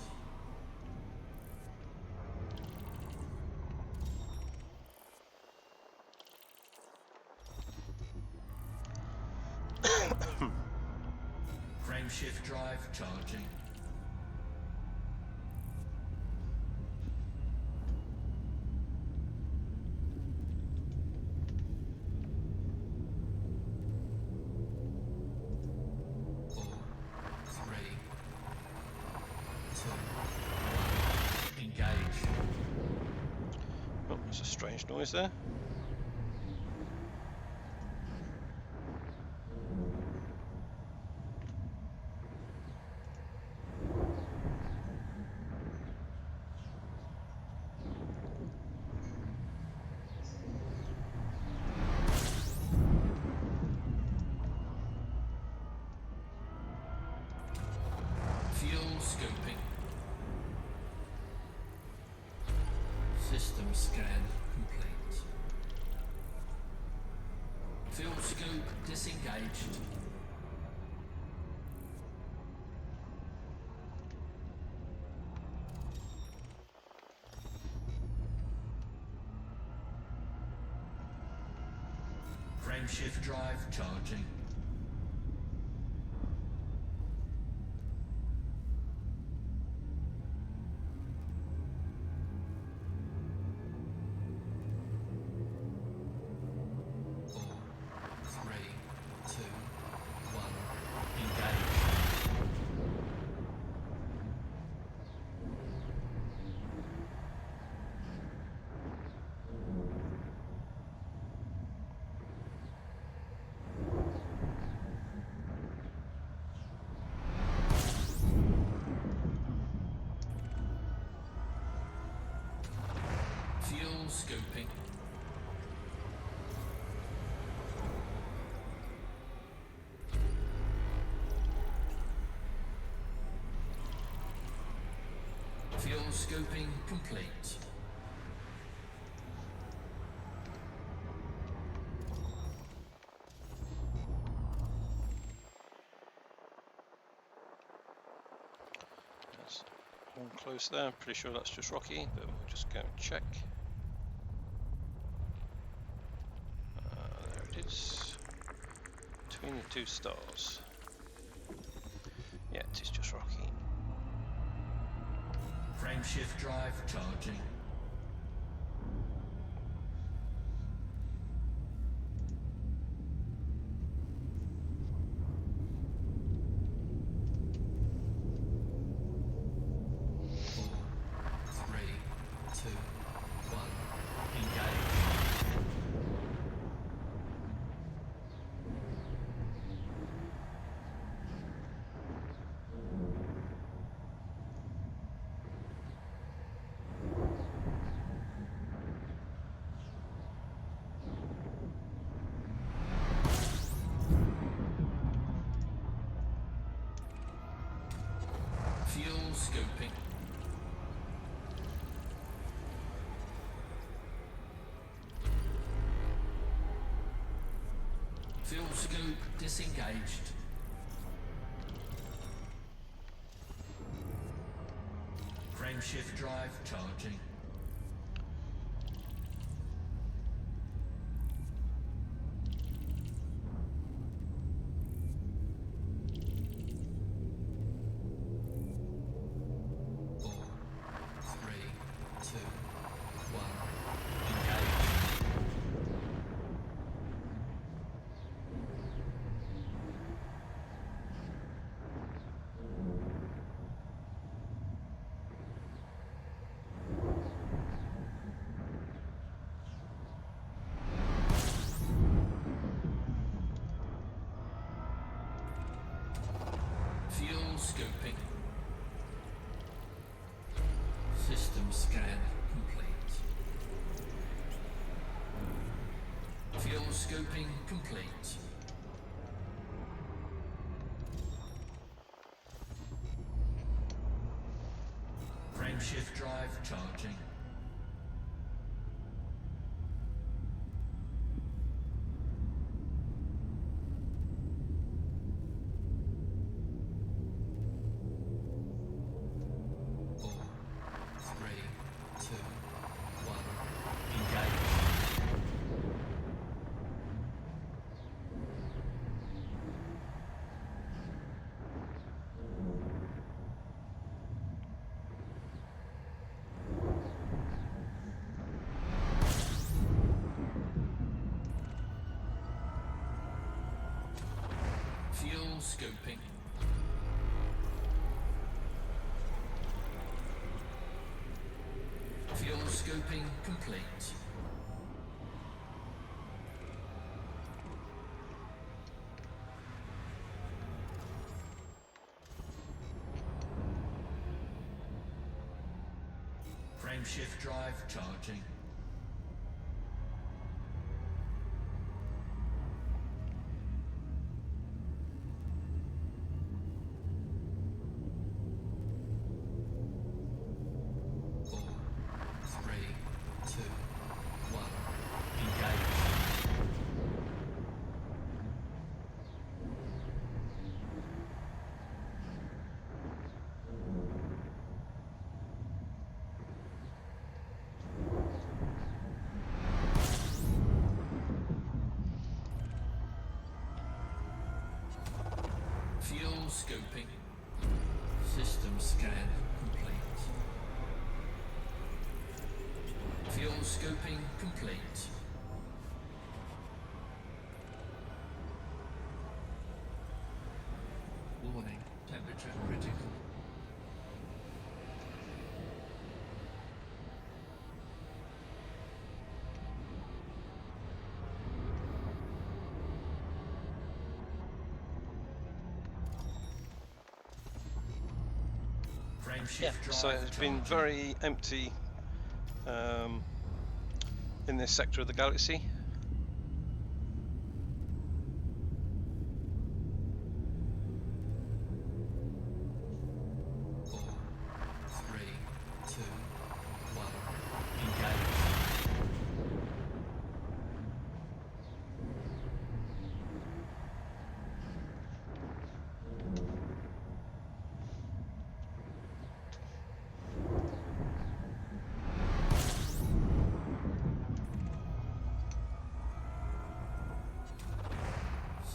Frameshift drive charging. Four, three, two, one. Engage. Oh, there's a strange noise there. Fuel scoping. System scan complete. Fuel scope disengaged. Frameshift drive charging. Four, three, two, one. Engage. Fuel scoping. Fuel scoping complete. That's all close there. Pretty sure that's just rocky, but we'll just go and check. There it is. Between the two stars. Yeah, it is just rocky. Frameshift drive charging. Four, three, two, one. Engage. Fuel scoping. Fuel scoop disengaged. Frameshift drive charging. Four, three, two, one. Engage. Fuel scoping. System scan complete. Fuel scoping complete. Frameshift drive charging. Four, three, two, one. Engage. Fuel scoping. Fuel scoping complete. Frameshift drive charging. Four, three, two, one. Engage. Fuel scoping. System scan complete. Fuel scoping complete. Warning, temperature critical. Frameshift Yeah, drive so it's been charging. very empty in this sector of the galaxy. Four, three, two,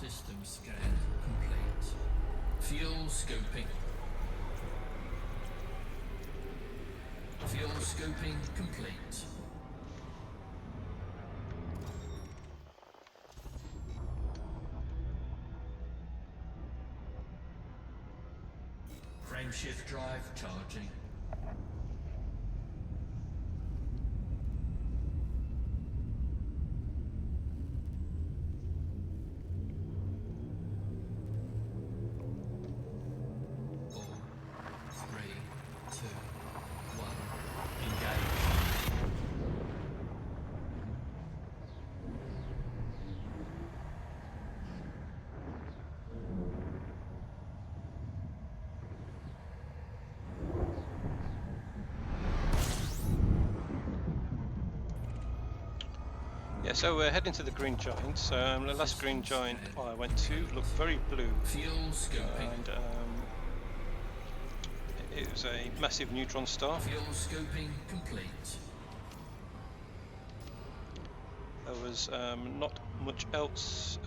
System scan complete. Fuel scoping. Fuel scoping complete. Frameshift drive charging. Yeah, so we're heading to the Green Giant. The last Green Giant I went to looked very blue, Fuel scoping. and it was a massive neutron star. Fuel scoping complete. There was not much else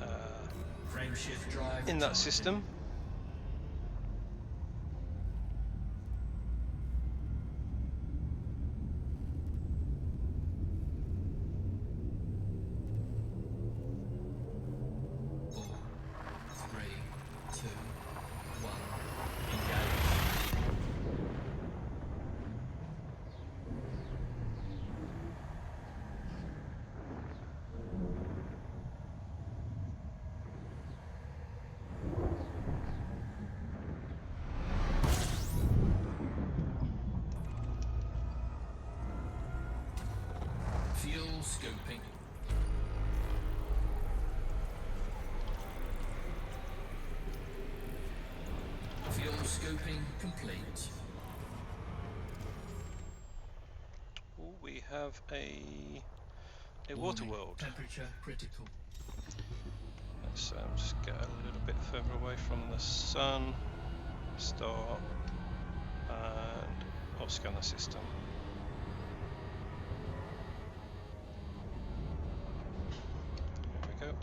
Frameshift drive in that charging. system. Fuel scoping. Fuel scoping complete. Oh, we have a water Warning, world. Temperature critical. Let's just get a little bit further away from the sun, star, and I'll scan the system. There we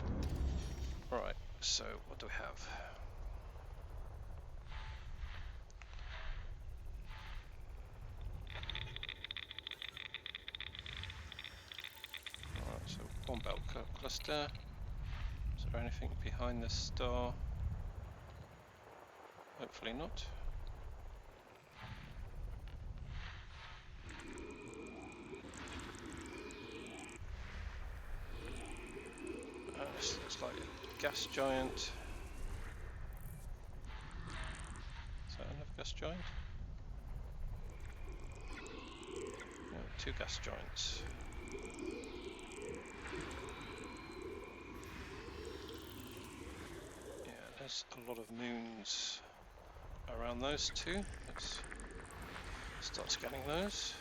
go. Right, so what do we have? Alright, so one belt cluster. Is there anything behind the star? Hopefully not. This looks like a gas giant. Is that another gas giant? No, two gas giants. Yeah, there's a lot of moons around those two. Let's start scanning those.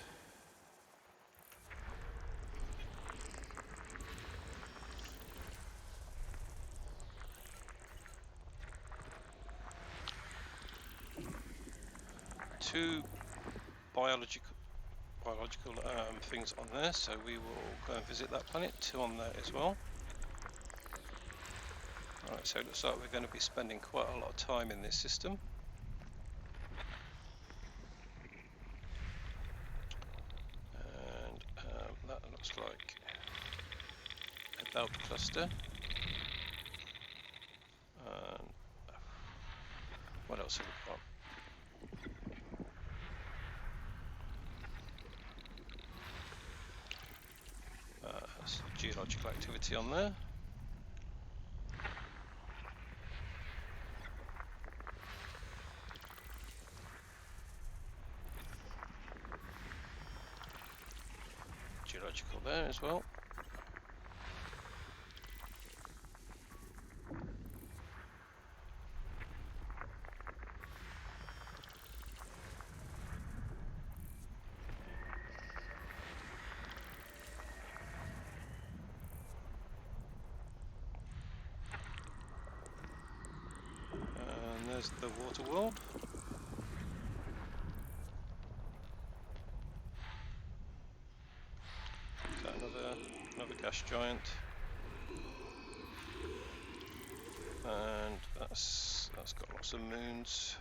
Two biological things on there, so we will go and visit that planet. Two on there as well. Alright, so it looks like we're going to be spending quite a lot of time in this system. And that looks like a belt cluster. And what else have we got? Some geological activity on there. Geological there as well. And there's the water world. So another gas giant. and that's got lots of moons.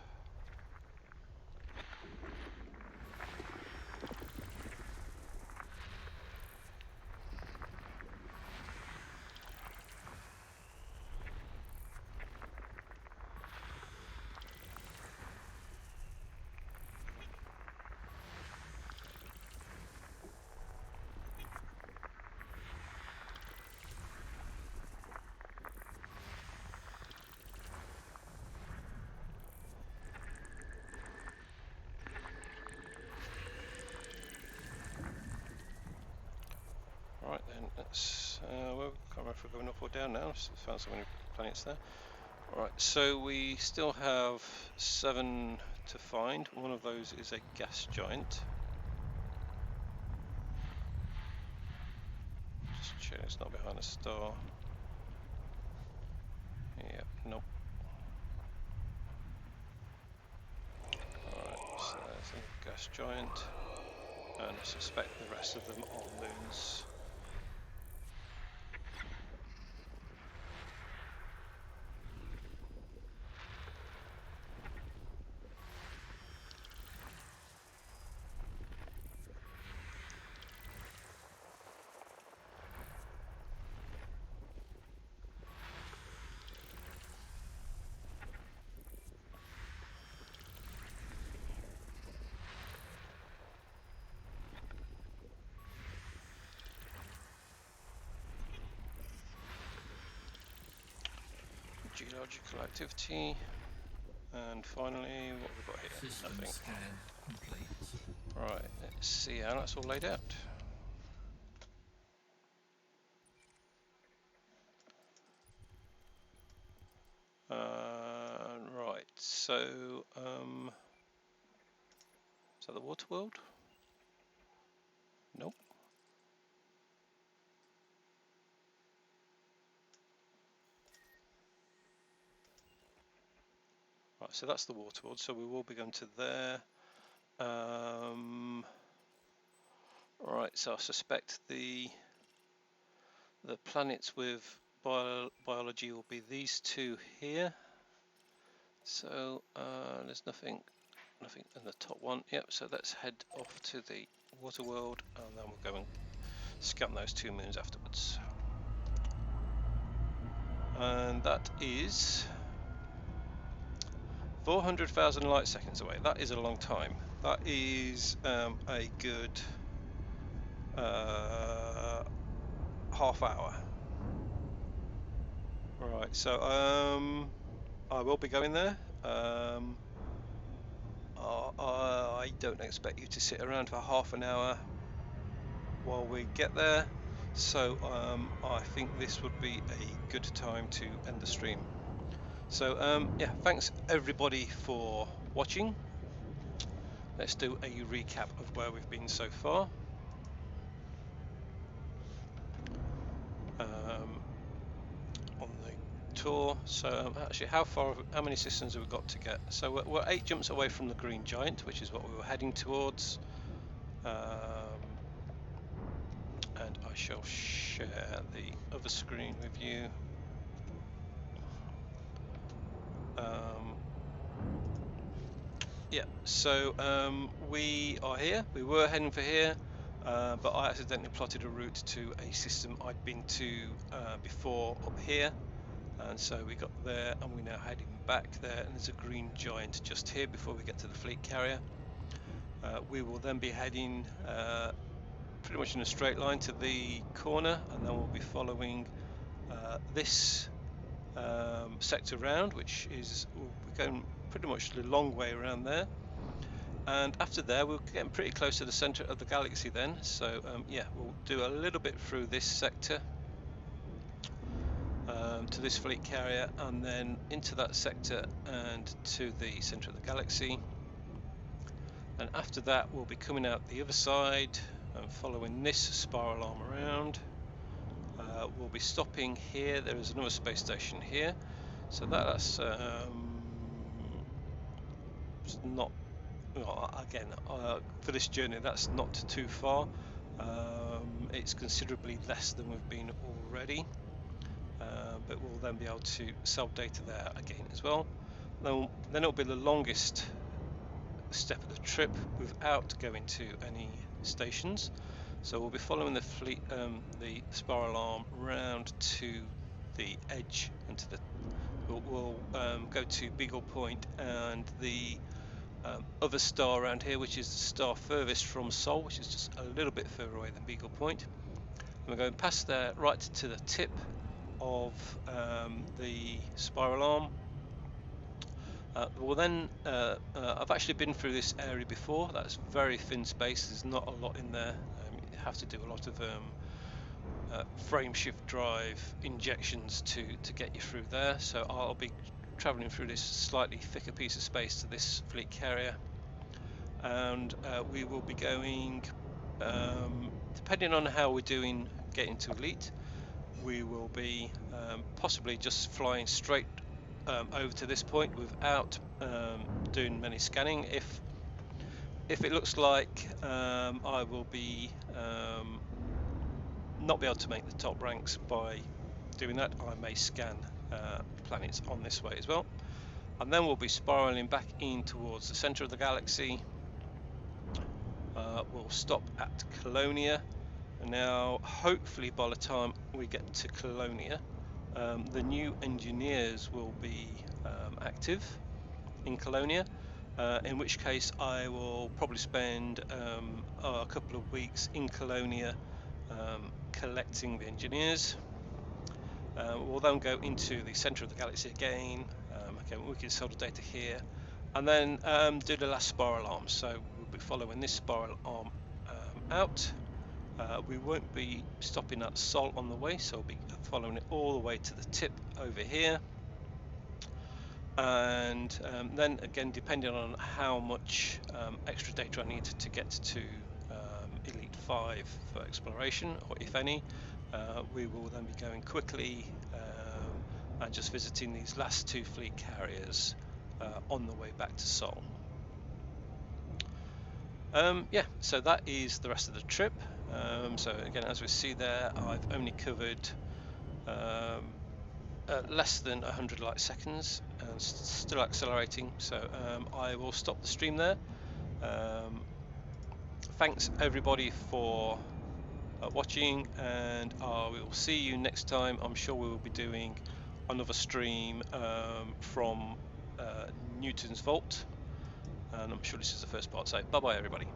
Right then, let's, well, can't remember if we're going up or down now, so found so many planets there. Right, so we still have 7 to find. One of those is a gas giant. Just check it's not behind a star. Yep, nope. Alright, so there's a gas giant, and I suspect the rest of them are moons. Geological activity, and finally, what have we got here? System Nothing. scan complete. Right, let's see how that's all laid out. Right, so is that the water world? Nope. Right, so that's the water world, so we will be going to there. Right, so I suspect the planets with biology will be these two here. So there's nothing in the top one. Yep, so let's head off to the water world, and then we'll go and scan those 2 moons afterwards. And that is 400,000 light seconds away. That is a long time. That is a good half hour. Right, so I will be going there. I don't expect you to sit around for half an hour while we get there, so I think this would be a good time to end the stream. So yeah, thanks everybody for watching. Let's do a recap of where we've been so far. On the tour, so actually how many systems have we got to get? So we're 8 jumps away from the green giant, which is what we were heading towards. And I shall share the other screen with you. Yeah, so we are here. We were heading for here, but I accidentally plotted a route to a system I'd been to before up here, and so we got there, and we're now heading back there, and there's a green giant just here before we get to the fleet carrier. We will then be heading pretty much in a straight line to the corner, and then we'll be following this sector round, which is we're going pretty much the long way around there, and after there we're getting pretty close to the center of the galaxy then. So yeah, we'll do a little bit through this sector to this fleet carrier, and then into that sector and to the center of the galaxy, and after that we'll be coming out the other side and following this spiral arm around. We'll be stopping here. There is another space station here, so that's not, well, again, for this journey that's not too far. It's considerably less than we've been already. but we'll then be able to sell data there again as well. Then it'll be the longest step of the trip without going to any stations. So we'll be following the fleet, the spiral arm round to the edge and to the. We'll go to Beagle Point and the other star around here, which is the star furthest from Sol, which is just a little bit further away than Beagle Point. And we're going past there right to the tip of the spiral arm. Well then, I've actually been through this area before. That's very thin space, there's not a lot in there. You have to do a lot of frame shift drive injections to get you through there. So I'll be travelling through this slightly thicker piece of space to this fleet carrier. And we will be going, depending on how we're doing getting to Elite, we will be possibly just flying straight over to this point without doing many scanning. If it looks like I will be not be able to make the top ranks by doing that, I may scan planets on this way as well. And then we'll be spiraling back in towards the center of the galaxy. We'll stop at Colonia. Now hopefully by the time we get to Colonia, the new engineers will be active in Colonia, in which case I will probably spend a couple of weeks in Colonia collecting the engineers. We'll then go into the center of the galaxy again. Okay, we can sell the data here, and then do the last spiral arm. So we'll be following this spiral arm out. We won't be stopping at Sol on the way, so we'll be following it all the way to the tip over here. And then again, depending on how much extra data I need to get to Elite 5 for exploration, or if any, we will then be going quickly and just visiting these last two fleet carriers on the way back to Sol. Yeah, so that is the rest of the trip. So again, as we see there, I've only covered less than 100 light seconds and still accelerating. So I will stop the stream there. Thanks everybody for watching, and I will see you next time. I'm sure we will be doing another stream from Newton's Vault, and I'm sure this is the first part. So bye bye everybody.